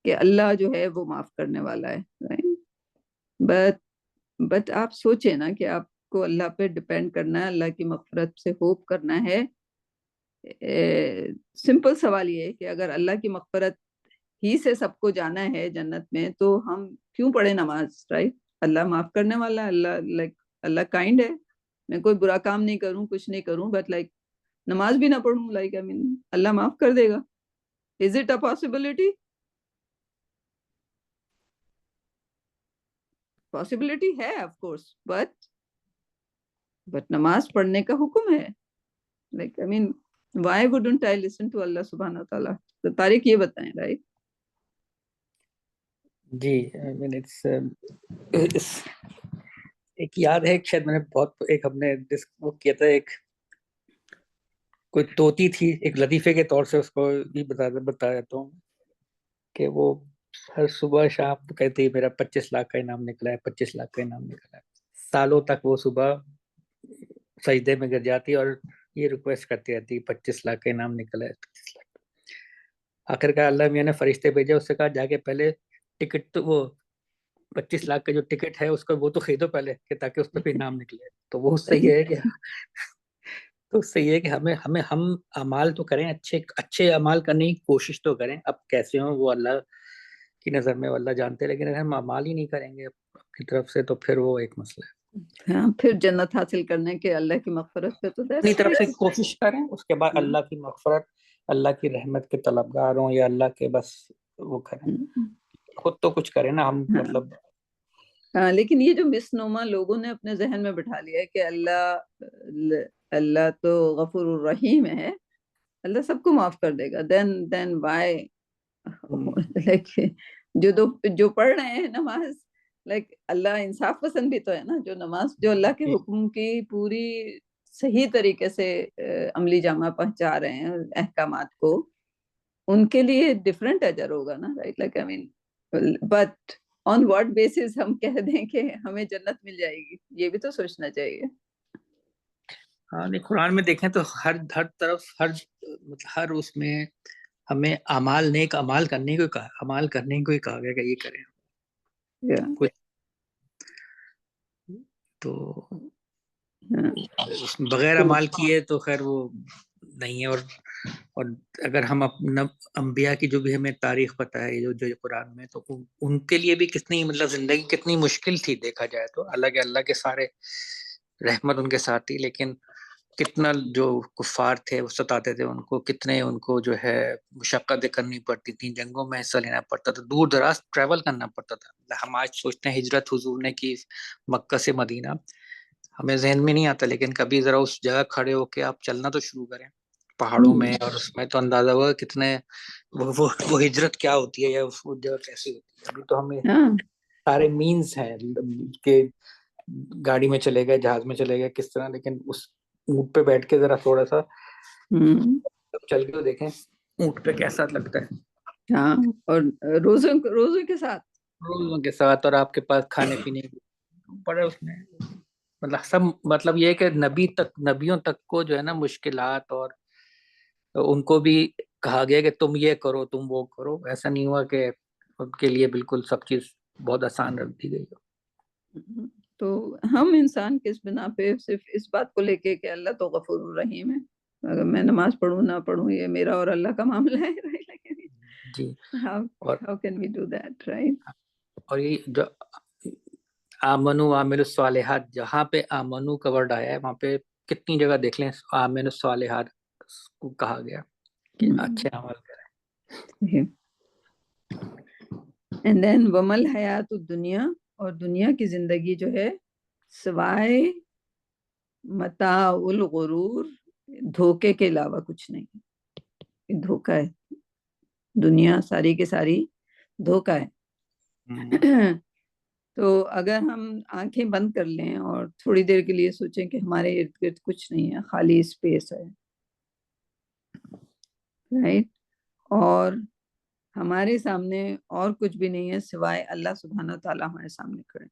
کہ اللہ جو ہے وہ معاف کرنے والا ہے رائٹ. بٹ آپ سوچیں نا کہ آپ کو اللہ پہ ڈپینڈ کرنا ہے، اللہ کی مغفرت سے ہوپ کرنا ہے. سمپل سوال یہ ہے کہ اگر اللہ کی مغفرت ہی سے سب کو جانا ہے جنت میں تو ہم کیوں پڑھیں نماز رائٹ. اللہ معاف کرنے والا، اللہ کائنڈ ہے. میں کوئی برا کام نہیں کروں، کچھ نہیں کروں، بٹ نماز بھی نہ پڑھوں اللہ معاف کر دے گا. Is it a possibility? Possibility ہے آف کورس، بٹ نماز پڑھنے کا حکم ہے. why wouldn't I listen to Allah سبحانہ وتعالیٰ؟ تو طارق یہ بتائیں رائٹ. جی ایک یاد ہے، شاید میں نے ہم نے کیا تھا، ایک کوئی طوطی تھی، ایک لطیفے کے طور سے اس کو بھی بتا دیتا ہوں کہ وہ ہر صبح شام کہتی ہے میرا 25 لاکھ کا انعام نکلا ہے، 25 لاکھ کا انعام نکلا ہے. سالوں تک وہ صبح سجدے میں گر جاتی اور یہ ریکویسٹ کرتی رہتی 25 لاکھ کا انعام نکلا ہے، 25 لاکھ. آخر کار اللہ میاں نے فرشتے بھیجے، اس سے کہا جا کے پہلے ٹکٹ تو وہ 25 لاکھ کا جو ٹکٹ ہے اس کو وہ تو خریدو پہلے، کہ تاکہ اس پہ بھی انعام نکلے. تو وہ صحیح ہے کہ ہم اعمال تو کریں، اچھے اعمال کرنے کی کوشش تو کریں. اب کیسے ہوں وہ اللہ کی نظر میں اللہ جانتے ہیں، لیکن اگر ہم اعمال ہی نہیں کریں گے اپنی طرف سے تو پھر وہ ایک مسئلہ ہے. ہاں، پھر جنت حاصل کرنے کے اللہ کی مغفرت پہ تو اپنی طرف سے کوشش کریں، اس کے بعد اللہ کی مغفرت، اللہ کی رحمت کے طلبگار ہوں یا اللہ کے بس وہ کریں. خود تو کچھ کریں نا ہم، مطلب ہاں. لیکن یہ جو مسنوما لوگوں نے اپنے ذہن میں بٹھا لیا ہے کہ اللہ تو غفور الرحیم ہے، اللہ سب کو معاف کر دے گا، دین وائی جو پڑھ رہے ہیں نماز، اللہ انصاف پسند بھی تو ہے نا. جو اللہ کے حکم کی پوری صحیح طریقے سے عملی جامہ پہنچا رہے ہیں احکامات کو، ان کے لیے ڈفرینٹ اجر ہوگا نا right. But on what basis ہم کہہ دیں کہ ہمیں جنت مل جائے گی، یہ بھی تو سوچنا چاہیے. ہاں، قرآن میں دیکھیں تو ہر طرف ہر اس میں ہمیں نیک اعمال کرنے کو کہا گیا کہ یہ کریں. Yeah. کچھ تو بغیر اعمال کیے تو خیر وہ نہیں ہے. اور اگر ہم اپنا انبیاء کی جو بھی ہمیں تاریخ پتہ ہے جو قرآن میں، تو ان کے لیے بھی کتنی مطلب زندگی کتنی مشکل تھی دیکھا جائے تو. اللہ کے سارے رحمت ان کے ساتھ تھی، لیکن کتنا جو کفار تھے وہ ستاتے تھے ان کو، کتنے ان کو جو ہے مشقتیں کرنی پڑتی تھیں، جنگوں میں حصہ لینا پڑتا تھا، دور دراز ٹریول کرنا پڑتا تھا. ہم آج سوچتے ہیں ہجرت حضور نے کی مکہ سے مدینہ، ہمیں ذہن میں نہیں آتا، لیکن کبھی ذرا اس جگہ کھڑے ہو کے آپ چلنا تو شروع کریں پہاڑوں میں، اور اس میں تو اندازہ ہوا کتنے وہ ہجرت کیا ہوتی ہے یا وہ جگہ کیسی ہوتی ہے. ابھی تو ہمیں سارے مینز ہیں کہ گاڑی میں چلے گئے، جہاز میں چلے گئے، کس طرح، لیکن اس اونٹ پہ بیٹھ کے ذرا تھوڑا سا چل کے دیکھیں اونٹ پہ کیسا لگتا ہے. ہاں، اور روزوں کے ساتھ اور آپ کے پاس کھانے پینے پڑے اس میں، مطلب سب، مطلب یہ کہ نبیوں تک کو جو ہے نا مشکلات، اور ان کو بھی کہا گیا کہ تم یہ کرو تم وہ کرو. ایسا نہیں ہوا کہ ان کے لیے بالکل سب چیز بہت آسان رکھ دی گئی. تو ہم انسان کس بنا پہ صرف اس بات کو لے کے کہ اللہ تو غفور الرحیم ہے، اگر میں نماز پڑھوں نہ پڑھوں یہ میرا اور اللہ کا معاملہ ہے. جی. How can we do that, right? اور یہ جو آمنو عامل الصالحات، جہاں پہ آمنو کا ورڈ آیا ہے وہاں پہ کتنی جگہ دیکھ لیں عامل الصالحات کو کہا گیا کہ اچھے عمل کریں. And then ومل حیات الدنیا، اور دنیا کی زندگی جو ہے سوائے متاع الغرور، دھوکے کے علاوہ کچھ نہیں. دھوکہ ہے دنیا، ساری کی ساری دھوکہ ہے. تو اگر ہم آنکھیں بند کر لیں اور تھوڑی دیر کے لیے سوچیں کہ ہمارے ارد گرد کچھ نہیں ہے، خالی اسپیس ہے، رائٹ، اور ہمارے سامنے اور کچھ بھی نہیں ہے سوائے اللہ سبحانہ تعالیٰ ہمارے سامنے کھڑے.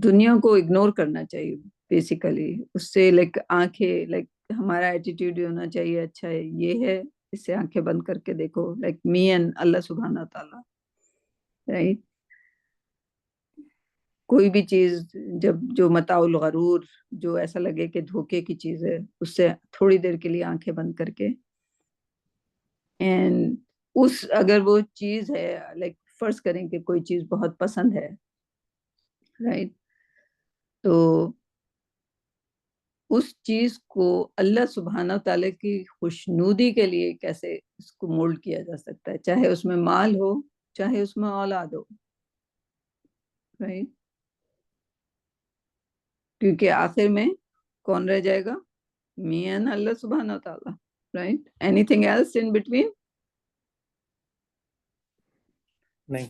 دنیا کو اگنور کرنا چاہیے بیسیکلی. اس سے آنکھیں ہمارا ایٹیٹیوڈ ہونا چاہیے اچھا ہے، یہ ہے، اس سے آنکھیں بند کر کے دیکھو می اینڈ اللہ سبحانہ تعالیٰ، رائٹ. کوئی بھی چیز جو متاع الغرور، جو ایسا لگے کہ دھوکے کی چیز ہے، اس سے تھوڑی دیر کے لیے آنکھیں بند کر کے، اینڈ اگر وہ چیز ہے فرض کریں کہ کوئی چیز بہت پسند ہے، رائٹ، تو اس چیز کو اللہ سبحانہ تعالیٰ کی خوشنودی کے لیے کیسے اس کو مولڈ کیا جا سکتا ہے، چاہے اس میں مال ہو چاہے اس میں اولاد ہو، رائٹ. کیونکہ آخر میں کون رہ جائے گا؟ می اینڈ اللہ سبحانہ تعالیٰ، right. Anything else in between نہیں.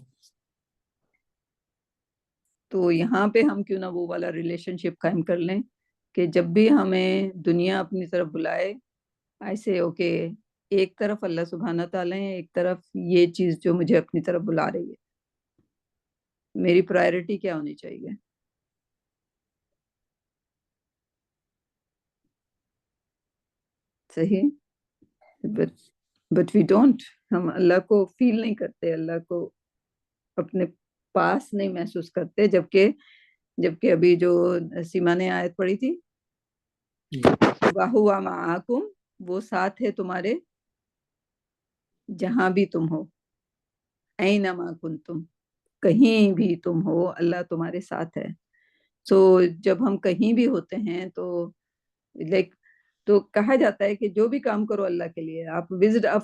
تو یہاں پہ ہم کیوں نہ وہ والا ریلیشن شپ قائم کر لیں کہ جب بھی ہمیں دنیا اپنی طرف بلائے، ایسے اوکے ایک طرف اللہ سبحانہ تعالیٰ ہے، ایک طرف یہ چیز جو مجھے اپنی طرف بلا رہی ہے، میری پرائرٹی کیا ہونی چاہیے؟ صحیح. بٹ وی ڈونٹ، ہم اللہ کو فیل نہیں کرتے، اللہ کو اپنے پاس نہیں محسوس کرتے، جبکہ ابھی جو سیما نے آیت پڑھی تھی، وَهُوَ مَعَكُمْ، وہ ساتھ ہے تمہارے جہاں بھی تم ہو، اَيْنَمَا كُنْتُمْ، کہیں بھی تم ہو اللہ تمہارے ساتھ ہے. سو جب ہم کہیں بھی ہوتے ہیں تو کہا جاتا ہے کہ جو بھی کام کرو اللہ کے لیے، آپ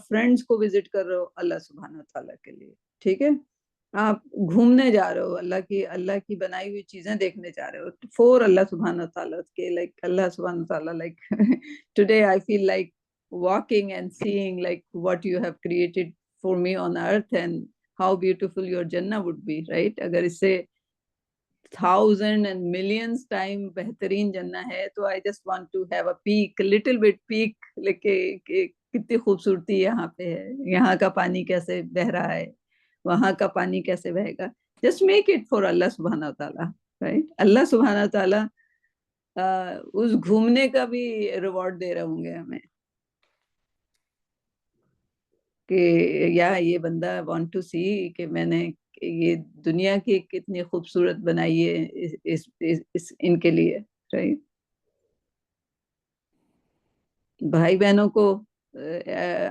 فرینڈس کو وزٹ کر رہے ہو اللہ سبحانہ تعالیٰ کے لیے، ٹھیک ہے، آپ گھومنے جا رہے ہو اللہ کی بنائی ہوئی چیزیں دیکھنے جا رہے ہو فور اللہ سبحانہ تعالیٰ کے، اللہ سبحانہ تعالیٰ today I feel like walking and seeing what you have created for me on earth and how beautiful your Jannah would be, right. اگر اس سے 1000 and millions time بہترین جنہ ہے تو I just want to have a peek, little bit peek، کتنی خوبصورتی یہاں پہ ہے، یہاں کا پانی کیسے بہ رہا ہے، وہاں کا پانی کیسے بہے گا. just make it for اللہ سبحانہ تعالیٰ، right. اللہ سبحانہ تعالیٰ اس گھومنے کا بھی ریوارڈ دے رہے ہوں گے ہمیں. کہ یا یہ بندہ وانٹ ٹو سی کہ میں نے یہ دنیا کی کتنی خوبصورت بنائی ہے ان کے لیے. رائٹ. بھائی بہنوں کو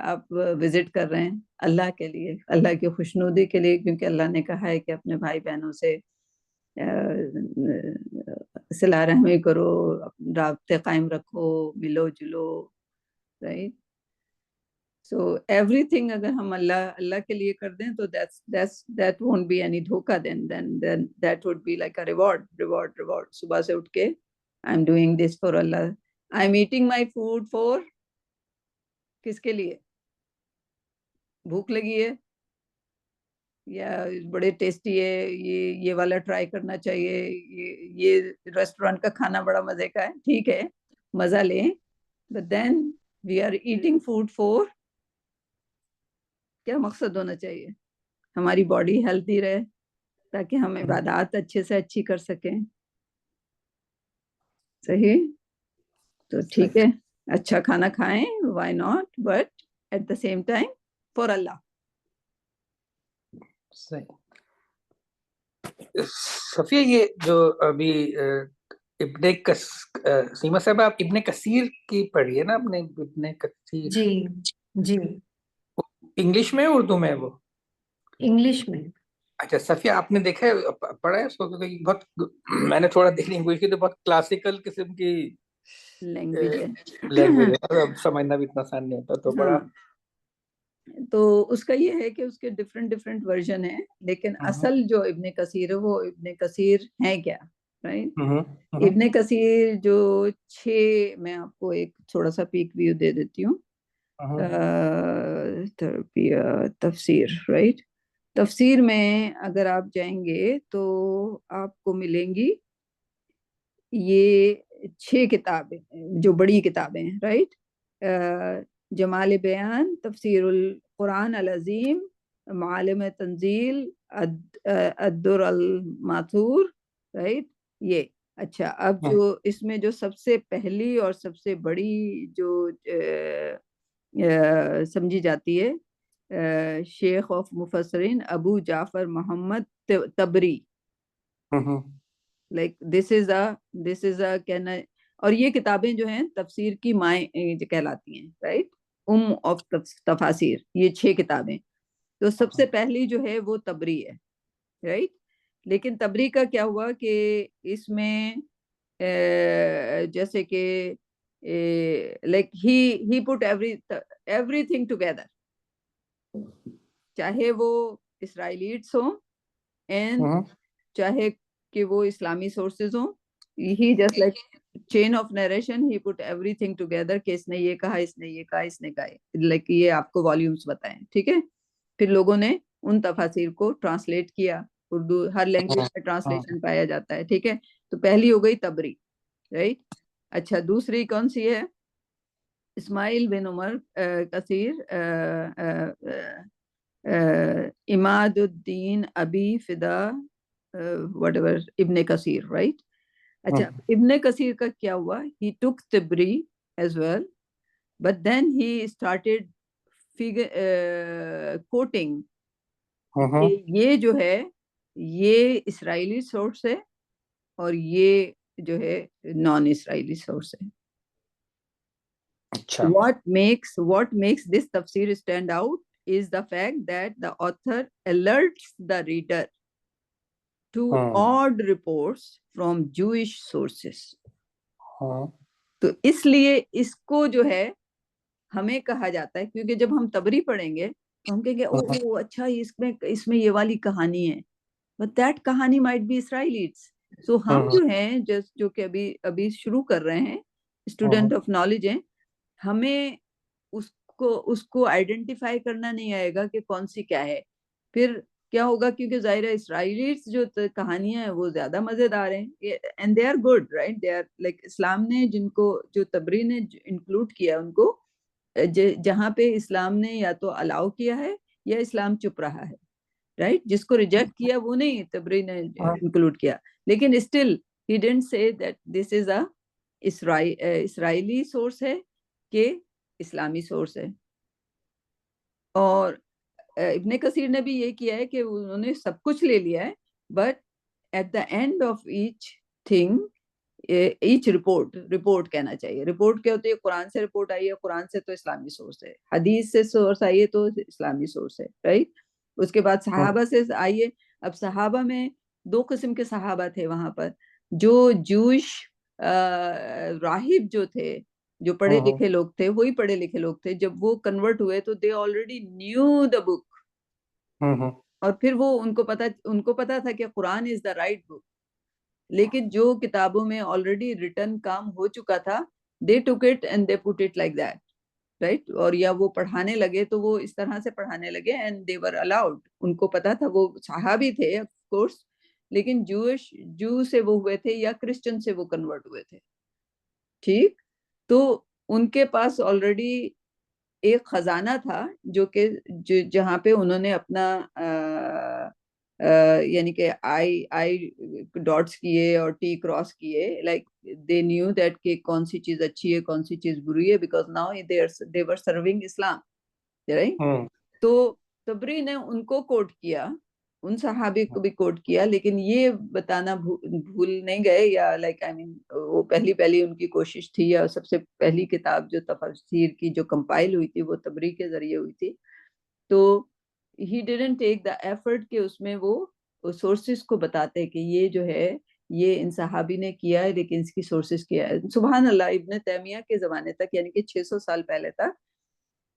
آپ وزٹ کر رہے ہیں اللہ کے لیے, اللہ کی خوشنودی کے لیے, کیونکہ اللہ نے کہا ہے کہ اپنے بھائی بہنوں سے صلہ رحمی کرو, رابطے قائم رکھو, ملو جلو. رائٹ. سو ایوری تھنگ اگر ہم اللہ کے لیے کر دیں تو that won't be any دھوکا, then that would be like a reward. صبح سے اٹھ کے I'm doing this for Allah, I'm eating my food for کس کے لیے؟ بھوک لگی ہے یا بڑے ٹیسٹی ہے, یہ والا ٹرائی کرنا چاہیے, یہ ریسٹورینٹ کا کھانا بڑا مزے کا ہے, ٹھیک ہے مزہ لیں, but then we are eating food for کیا مقصد ہونا چاہیے؟ ہماری باڈی ہیلتھی رہے تاکہ ہم عبادات اچھے سے اچھی کر سکیں. صحیح. تو ٹھیک ہے, اچھا کھانا کھائیں, why not, but at the same time for Allah. صحیح. صفیہ, یہ جو ابھی سیما صاحب آپ ابن کثیر کی پڑھی ہے نا, اپنے ابن کثیر؟ جی جی انگلش میں اردو میں وہ؟ انگلش میں. اچھا صفیہ, آپ نے دیکھا ہے, پڑھا ہے اس کو؟ بہت, میں نے تھوڑا دیکھ لینگویج کی, تو بہت کلاسیکل قسم کی لینگویج ہے, لینگویج ہے, اب سمجھنا بھی اتنا آسان نہیں ہوتا, تو بڑا. تو اس کا یہ ہے کہ اس کے ڈفرینٹ ورژن ہیں, لیکن اصل جو ابن کثیر ہے وہ ابن کثیر ہیں کیا؟ رائٹ. ابن کثیر جو 6, میں آپ کو ایک تھوڑا سا پیک ویو دے دیتی ہوں. تفسیر, رائٹ. تفسیر میں اگر آپ جائیں گے تو آپ کو ملیں گی یہ 6 کتابیں جو بڑی کتابیں ہیں, رائٹ. جمال بیان, تفسیر القرآن العظیم, معالم تنزیل, الدر الماثور, رائٹ. یہ اچھا, اب جو اس میں جو سب سے پہلی اور سب سے بڑی جو سمجھی جاتی ہے, شیخ آف مفسرین ابو جعفر محمد تبری, لائک دس از اے کہنا. اور یہ کتابیں جو ہیں تفسیر کی مائیں کہلاتی ہیں, رائٹ. آف تفاسیر, یہ 6 کتابیں. تو سب سے پہلی جو ہے وہ تبری ہے, رائٹ. لیکن تبری کا کیا ہوا کہ اس میں جیسے کہ like he put everything together, چاہے وہ اسرائیلیٹس ہوں اینڈ چاہے کہ وہ اسلامی سورسز ہوں, he just like chain of narration, he put everything together, کہ اس نے یہ کہا, اس نے یہ کہا, اس نے کہا, لائک یہ آپ کو والیومس بتائیں, ٹھیک ہے. پھر لوگوں نے ان تفاسیر کو ٹرانسلیٹ کیا, اردو ہر لینگویج میں ٹرانسلیشن پایا جاتا ہے, ٹھیک ہے. تو پہلی ہو گئی تبری, رائٹ. اچھا, دوسری کون سی ہے؟ اسماعیل بن عمر کثیر, اماد الدین ابی فدا whatever, ابن کثیر, رائٹ. اچھا, ابن کثیر کا کیا ہوا؟ he took Tabri as well, but then he started quoting یہ جو ہے یہ اسرائیلی سورس ہے اور یہ جو ہے نان اسرائیلی سورس ہے. What makes this tafsir stand out is the fact that the author alerts the reader to odd reports from Jewish sources. تو اس لیے اس کو جو ہے ہمیں کہا جاتا ہے, کیونکہ جب ہم تبری پڑھیں گے تو ہم کہیں گے اوہ اچھا اس میں یہ والی کہانی ہے, but that کہانی might be Israelites. So ہم جو ہیں جو کہ ابھی شروع کر رہے ہیں, اسٹوڈنٹ آف نالج ہیں, ہمیں اس کو آئیڈینٹیفائی کرنا نہیں آئے گا کہ کون سی کیا ہے. پھر کیا ہوگا, کیونکہ ظاہر اسرائیلیٹس جو کہانیاں ہیں وہ زیادہ مزیدار ہیں, and they are good, right. They are like Islam نے جن کو جو تبری نے انکلوڈ کیا ان کو, جہاں پہ اسلام نے یا تو الاؤ کیا ہے یا اسلام چپ رہا ہے, رائٹ. جس کو ریجیکٹ کیا وہ نہیں تبری نے انکلوڈ کیا, لیکن still he didn't say that this is a Israeli source ہے کہ اسلامی سورس ہے. اور ابن کثیر نے بھی یہ کیا ہے کہ انہوں نے سب کچھ لے لیا ہے, but at the end of each thing, each report کہنا چاہیے. رپورٹ کیا ہوتی ہے؟ قرآن سے رپورٹ آئی ہے, قرآن سے تو اسلامی سورس ہے, حدیث سے سورس آئی ہے تو اسلامی سورس ہے, رائٹ. اس کے بعد صحابہ سے آئیے. اب صحابہ میں دو قسم کے صحابہ تھے وہاں پر. جو جوش راہب جو تھے, جو پڑھے لکھے لوگ تھے, وہی پڑھے لکھے لوگ تھے. جب وہ کنورٹ ہوئے تو دے آلریڈی نیو دا بک, اور پھر وہ ان کو پتا تھا کہ قرآن از دا رائٹ بک. لیکن جو کتابوں میں آلریڈی ریٹن کام ہو چکا تھا, they took it and they put it like that, right. اور یا وہ پڑھانے لگے تو وہ اس طرح سے پڑھانے لگے, اینڈ دے ور الاؤڈ. ان کو پتا تھا, وہ صحابی تھے آف کورس, لیکن جو سے وہ ہوئے تھے یا کرسچن سے وہ کنورٹ ہوئے تھے, ٹھیک. تو ان کے پاس آلریڈی ایک خزانہ تھا جو کہ جہاں پہ انہوں نے اپنا یعنی کہ آئی ڈاٹس کیے اور ٹی کراس کیے, لائک دے نیو دیٹ کہ کون سی چیز اچھی ہے, کون سی چیز بری ہے, because now they were serving Islam, right. تو تبری نے ان کو کوٹ کیا, ان صحابی کو بھی کوٹ کیا, لیکن یہ بتانا بھول نہیں گئے, یا لائک آئی مین وہ پہلی ان کی کوشش تھی, یا سب سے پہلی کتاب جو تفسیر کی جو کمپائل ہوئی تھی وہ تبری کے ذریعے ہوئی تھی. تو he didn't take the effort کہ اس میں وہ سورسز کو بتاتے کہ یہ جو ہے یہ ان صحابی نے کیا ہے, لیکن اس کی سورسز کیا ہے. سبحان اللہ, ابن تیمیہ کے زمانے تک, یعنی کہ 600 سال پہلے تک,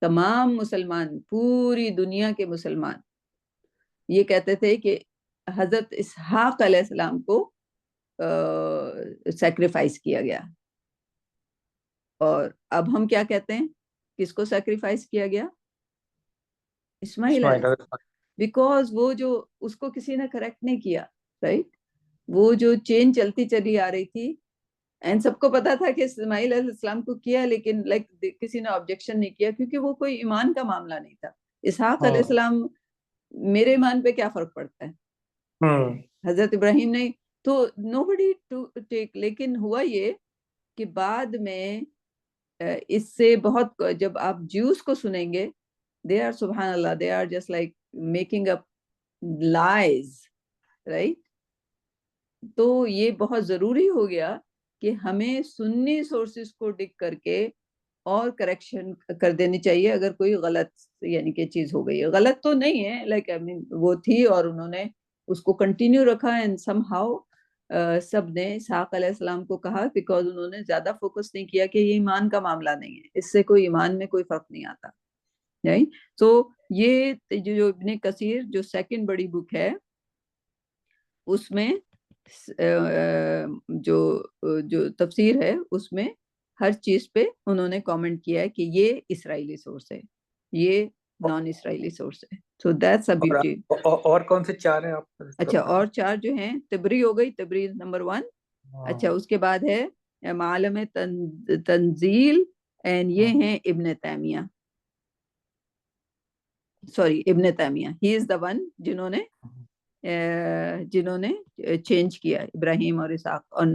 تمام مسلمان, پوری دنیا کے مسلمان یہ کہتے تھے کہ حضرت اسحاق علیہ السلام کو سیکریفائس کیا گیا. اور اب ہم کیا کہتے ہیں, کس کو سیکریفائس کیا گیا؟ اسماعیل علیہ السلام. بیکاز وہ جو اس کو کسی نے کریکٹ نہیں کیا, رائٹ. وہ جو چین چلتی چلی آ رہی تھی, اینڈ سب کو پتا تھا کہ اسماعیل علیہ السلام کو کیا, لیکن لائک کسی نے آبجیکشن نہیں کیا, کیونکہ وہ کوئی ایمان کا معاملہ نہیں تھا. اسحاق علیہ السلام, میرے ایمان پہ کیا فرق پڑتا ہے؟ حضرت ابراہیم نہیں, تو نو بڈی ٹو ٹیک. لیکن ہوا یہ کہ بعد میں اس سے بہت, جب آپ جیوز کو سنیں گے, they are سبحان اللہ, they are just like making up lies, right. تو یہ بہت ضروری ہو گیا کہ ہمیں سنی سورسز کو ڈگ کر کے اور کریکشن کر دینی چاہیے اگر کوئی غلط یعنی کہ چیز ہو گئی ہے. غلط تو نہیں ہے, لائک آئی مین وہ تھی اور انہوں نے اس کو کنٹینیو رکھا, اینڈ سم ہاؤ سب نے اسحاق علیہ السلام کو کہا, بیکاز انہوں نے زیادہ فوکس نہیں کیا کہ یہ ایمان کا معاملہ نہیں ہے, اس سے کوئی ایمان میں کوئی فرق نہیں آتا. تو یہ جو ابن کثیر جو سیکنڈ بڑی بک ہے, اس میں جو تفسیر ہے اس میں ہر چیز پہ انہوں نے کامنٹ کیا ہے کہ یہ اسرائیلی سورس ہے, یہ نان اسرائیلی سورس ہے. So that's a beauty. اور کون سے چار ہیں آپ؟ اچھا, اور چار جو ہیں, تبری ہو گئی, تبری نمبر 1. اچھا, اس کے بعد ہے معالم تنزیل, اینڈ یہ ہیں ابن تیمیہ. سوری, ابن تیمیہ, ہی از دا ون جنہوں نے چینج کیا ابراہیم اور اسحاق, اور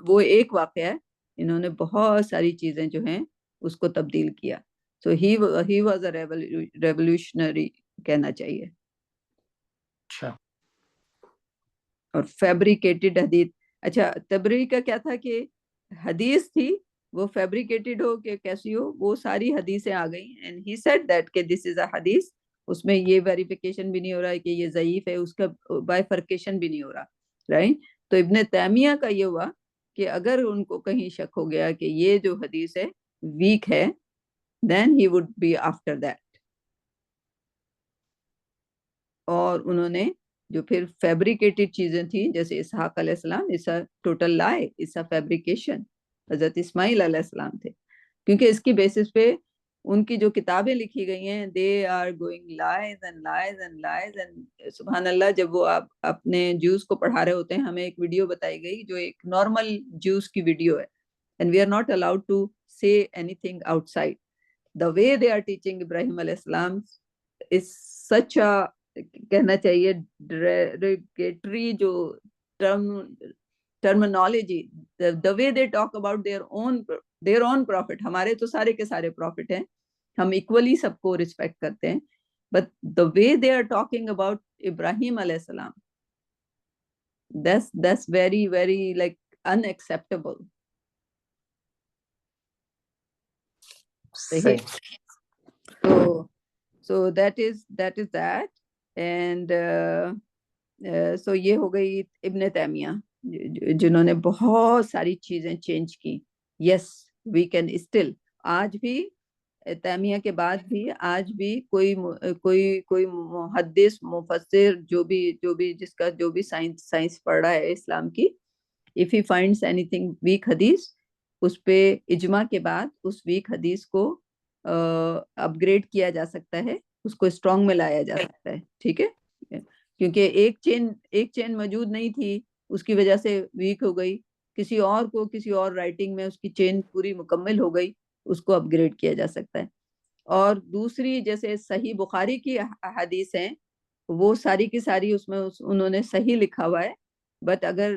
وہ ایک واقعہ ہے, انہوں نے بہت ساری چیزیں جو ہیں اس کو تبدیل کیا. So he was a revolutionary کہنا چاہیے. اچھا, اور فیبریکیٹڈ حدیث. اچھا, تبری کا کیا تھا کہ حدیث تھی وہ فیبریکیٹڈ ہو کہ کیسی ہو, وہ ساری حدیثیں آ گئی, اینڈ ہی سیڈ دیٹ کہ دس از اے حدیث. اس میں یہ ویریفیکیشن بھی نہیں ہو رہا ہے کہ یہ ضعیف ہے, اس کا بائیفرکیشن بھی نہیں ہو رہا, رائٹ. تو ابن تیمیہ کا یہ ہوا کہ اگر ان کو کہیں شک ہو گیا کہ یہ جو حدیث ہے ویک ہے, then he would be after that. اور انہوں نے جو پھر فیبریکیٹڈ چیزیں تھیں جیسے اسحاق علیہ السلام, اس a ٹوٹل لائی, اس a فیبریکیشن. حضرت اسماعیل علیہ السلام تھے, کیونکہ اس کی بیسس پہ ان کی جو کتابیں لکھی گئی ہیں, they are going lies and lies and lies. and سبحان اللہ, جب وہ آپ اپنے جوز کو پڑھا رہے ہوتے ہیں, ہمیں ایک ویڈیو بتائی گئی جو ایک نارمل جوز کی ویڈیو ہے, and we are not allowed to say anything outside. The way they are teaching Ibrahim علیہ السلام is such a, کہنا چاہیے derogatory جو terminology, the way they talk about their own prophet. ہمارے تو سارے کے سارے prophet ہیں, ہم ایکولی سب کو رسپیکٹ کرتے ہیں, but the way they are talking about Ibrahim alayhi salam, that's very very like unacceptable. صحیح. So that is that. And so یہ ہو گئی ابن تیمیہ جنہوں نے بہت ساری چیزیں چینج کی. یس وی کین اسٹل, آج بھی تیمیہ کے بعد بھی آج بھی کوئی محدث مفسر جو بھی جس کا جو بھی سائنس پڑھ رہا ہے اسلام کی, if he finds anything weak حدیث, اس پہ اجماع کے بعد اس ویک حدیث کو اپ گریڈ کیا جا سکتا ہے, اس کو اسٹرانگ میں لایا جا سکتا ہے. ٹھیک ہے, کیونکہ ایک چین موجود نہیں تھی, اس کی وجہ سے ویک ہو گئی, کسی اور رائٹنگ میں اس کی چین پوری مکمل ہو گئی, اس کو اپ گریڈ کیا جا سکتا ہے. اور دوسری جیسے صحیح بخاری کی حدیث ہیں, وہ ساری کی ساری اس میں انہوں نے صحیح لکھا ہوا ہے, بٹ اگر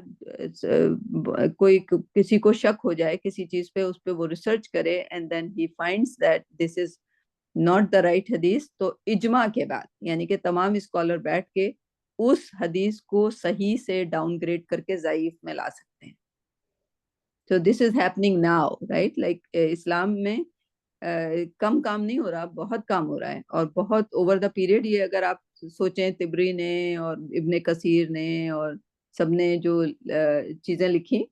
کوئی کسی کو شک ہو جائے کسی چیز پہ, اس پہ وہ ریسرچ کرے and then he finds that this is not the right حدیث, تو اجماع کے بعد یعنی کہ تمام اسکالر بیٹھ کے اس حدیث کو صحیح سے ڈاؤن گریڈ کر کے ضعیف میں لا سکتے ہیں. So this is happening now, right? Like اسلام میں کم کام نہیں ہو رہا, بہت کام ہو رہا ہے, اور بہت اوور دا پیریڈ. یہ اگر آپ سوچیں طبری نے اور ابن کثیر نے اور سب نے جو چیزیں لکھی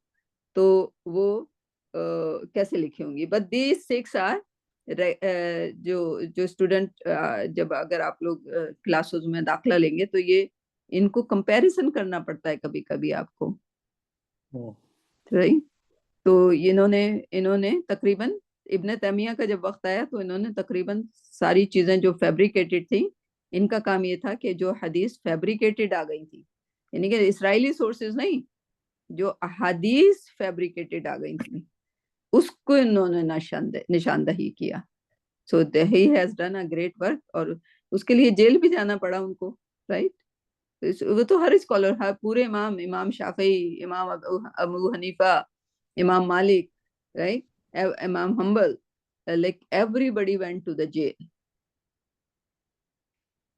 تو وہ کیسے لکھی ہوں گی. بٹ دیز 6 آر جو اسٹوڈنٹ جب اگر آپ لوگ کلاسز میں داخلہ لیں گے تو یہ ان کو کمپیریزن کرنا پڑتا ہے کبھی کبھی آپ کو, right? تو انہوں نے تقریباً ابن تیمیہ کا جب وقت آیا تو انہوں نے تقریباً ساری چیزیں جو فیبریکیٹڈ تھیں, ان کا کام یہ تھا کہ جو حدیث فیبریکیٹڈ آ گئی تھی, یعنی کہ اسرائیلی سورسز نہیں, جو حدیث فیبریکیٹڈ آ گئی تھی, اس کو انہوں نے نشاندہی کیا. So he has done a great work, اور اس کے لیے جیل بھی جانا پڑا ان کو, رائٹ. وہ تو ہر اسکالر, پورے امام شافعی, امام ابو حنیفہ, امام مالک, رائٹ, امام حنبل, like everybody went to the jail,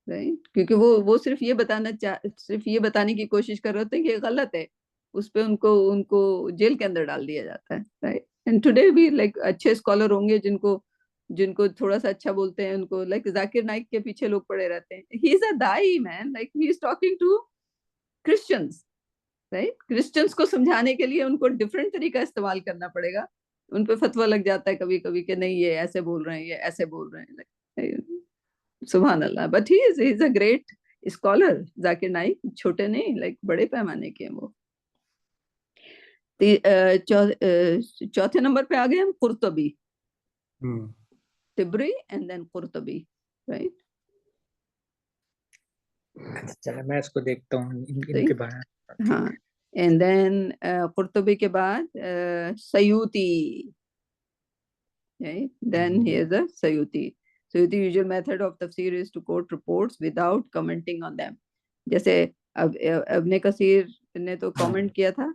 right? کیونکہ وہ صرف یہ بتانے کی کوشش کر رہے ہوتے ہیں کہ غلط ہے, اس پہ ان کو جیل کے اندر ڈال دیا جاتا ہے, right? And today بھی like اچھے اسکالر ہوں گے جن کو تھوڑا سا اچھا بولتے ہیں, ان کو like ذاکر نائک کے پیچھے لوگ پڑے رہتے ہیں. He is a دائی man, like he is talking to Christians, right? Christians کو سمجھانے کے لیے ان کو ڈفرینٹ طریقہ استعمال کرنا پڑے گا. ان پہ فتویٰ لگ جاتا ہے کبھی کبھی کہ نہیں یہ ایسے بول رہے ہیں, یہ ایسے بول رہے ہیں. سبحان Allah. But he is a great scholar. Zakir Naik چھوٹے نہیں, لائک بڑے پیمانے کے ہیں وہ. چوتھے نمبر پہ آ گئے ہم قرطبی, طبری اینڈ دین قرطبی, رائٹ. چلے میں اس کو دیکھتا ہوں ان کے بارے میں. ہاں, اینڈ دین قرطبی کے بعد Suyuti, then he is a Sayuti. Sayuti usual method of tafsir is to quote reports without commenting on them. جیسے ابن کثیر نے تو کامنٹ کیا تھا,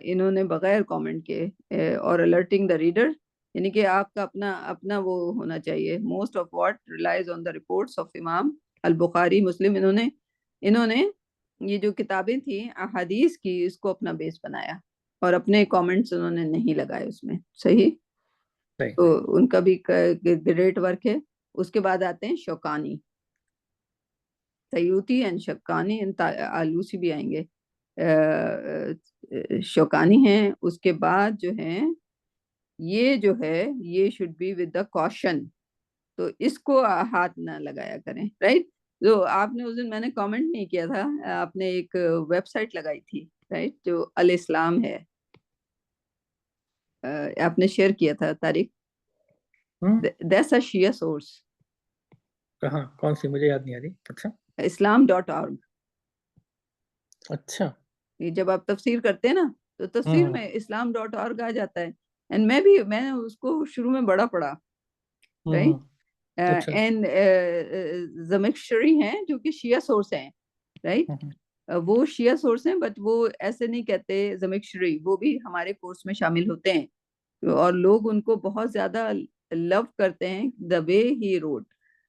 انہوں نے بغیر کامنٹ کے, اور alerting the reader, یعنی کہ آپ کا اپنا وہ ہونا چاہیے. most of what relies on the reports of امام البخاری, مسلم. انہوں نے یہ جو کتابیں تھیں احادیث کی, اس کو اپنا بیس بنایا, اور اپنے کامنٹس انہوں نے نہیں لگائے اس میں. صحیح, تو ان کا بھی گریٹ ورک ہے. اس کے بعد آتے ہیں شوکانی, سیوطی اینڈ شوکانی, آلوسی بھی آئیں گے. شوکانی ہیں. اس کے بعد جو ہیں یہ should be with the caution, تو اس کو ہاتھ نہ لگایا کریں, رائٹ. جو آپ نے اس دن, میں نے کامنٹ نہیں کیا تھا, آپ نے ایک ویب سائٹ لگائی تھی, رائٹ, جو الاسلام ہے, آپ نے شیئر کیا تھا Tariq. That's a Shia source. کہاں, کون سی, مجھے یاد نہیں آ رہی. اچھا, islam.org. اچھا, یہ جب آپ تفسیر کرتے ہیں نا تو تفسیر میں islam.org آ جاتا ہے. اینڈ میں نے اس کو شروع میں بڑا پڑھا, رائٹ. اینڈ زمخشری ہیں جو کہ شیعہ سورس ہیں, رائٹ. وہ شیعہ سورس ہیں, بٹ وہ ایسے نہیں کہتے زمخشری, وہ بھی ہمارے کورس میں شامل ہوتے ہیں, اور لوگ ان کو بہت زیادہ لو کرتے ہیں دا وے ہی روٹ،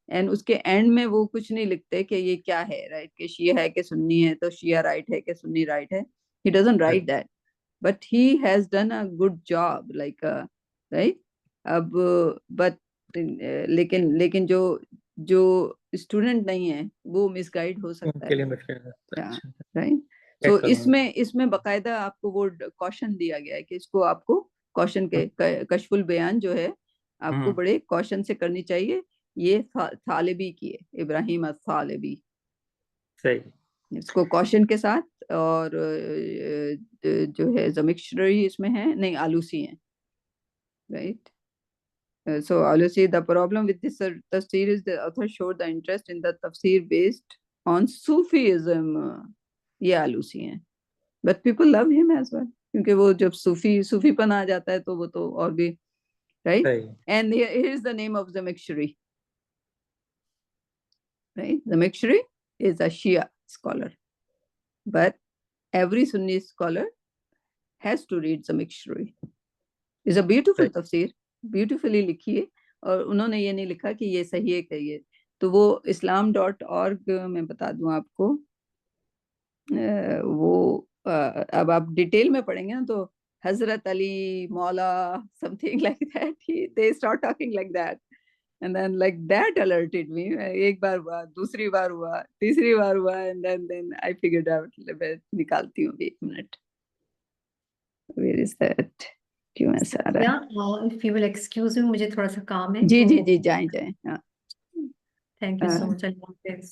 اینڈ اس کے اینڈ میں وہ کچھ نہیں لکھتے کہ یہ کیا ہے، رائٹ، کہ شیعہ ہے کہ سنی ہے، تو شیعہ رائٹ ہے کہ سنی رائٹ ہے. He doesn't right that, but he has done a good job, like right. اب بٹ لیکن جو اسٹوڈنٹ نہیں ہے وہ مس گائیڈ ہو ان سکتا کے ہے، لیے مشکل ہے. رائٹ. چیک سو کروں گا. اس میں باقاعدہ آپ کو وہ کوشن دیا گیا ہے کہ اس کو آپ کو کوشن کے کشف البیان جو ہے آپ کو بڑے کوشن سے کرنی چاہیے. یہ طالبی کی ہے، ابراہیم الطالبی، صحیح. اس کو کوشن کے ساتھ. اور جو ہے زمخشری اس میں ہے، نہیں آلوسی ہیں، right. So Alusi, the problem with this tafsir is the author showed the interest in the tafsir based on Sufism. یہ آلوسی ہیں. But people love him as well. کیونکہ وہ جب صوفی پن آ جاتا ہے تو وہ تو اور بھی، right? And here is the name of Zamakhshari. Right? Zamakhshari is a Shia scholar. But every Sunni scholar has to read Zamakhshari. It's a beautiful tafsir. Beautifully لکھی ہے، اور انہوں نے یہ نہیں لکھا کہ یہ صحیح ہے کہ یہ. تو وہ islam.org میں بتا دوں آپ کو، وہ اب آپ ڈیٹیل میں پڑھیں گے نا تو حضرت علی مولا some thing like that, they start talking like that. And then like that alerted me. ایک بار ہوا، دوسری بار ہوا، تیسری بار ہوا، and then I figured out. نکالتی ہوں ایک منٹ. Where is that? کیوں ایسا آ رہا ہے؟ if you will excuse me, مجھے تھوڑا سا کام ہے. جی جائیں. ہاں، تھینک یو سو مچ. اللہ حافظ.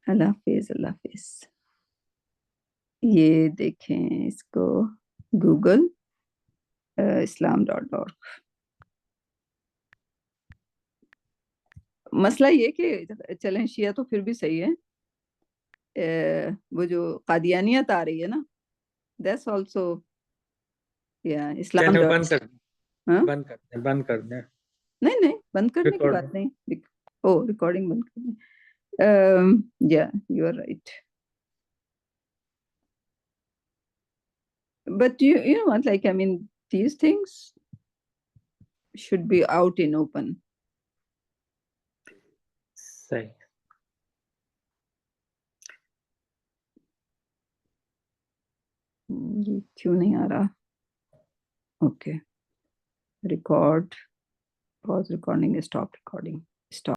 اللہ حافظ. اللہ حافظ. یہ دیکھیں اس کو گوگل islam.org. مسئلہ یہ کہ چلیں شیعہ تو پھر بھی صحیح ہے، وہ جو قادیانیت آ رہی ہے نا، that's also اسلام بند کر دیں. نہیں بند کرنے کی بات نہیں. ریکارڈنگ بند کر دیں. you are right. But you know what, like, I mean, these things should be out in open. صحیح. یہ کیوں نہیں آ رہا؟ اوکے، ریکارڈ، پاز ریکارڈنگ، اسٹاپ ریکارڈنگ، اسٹاپ.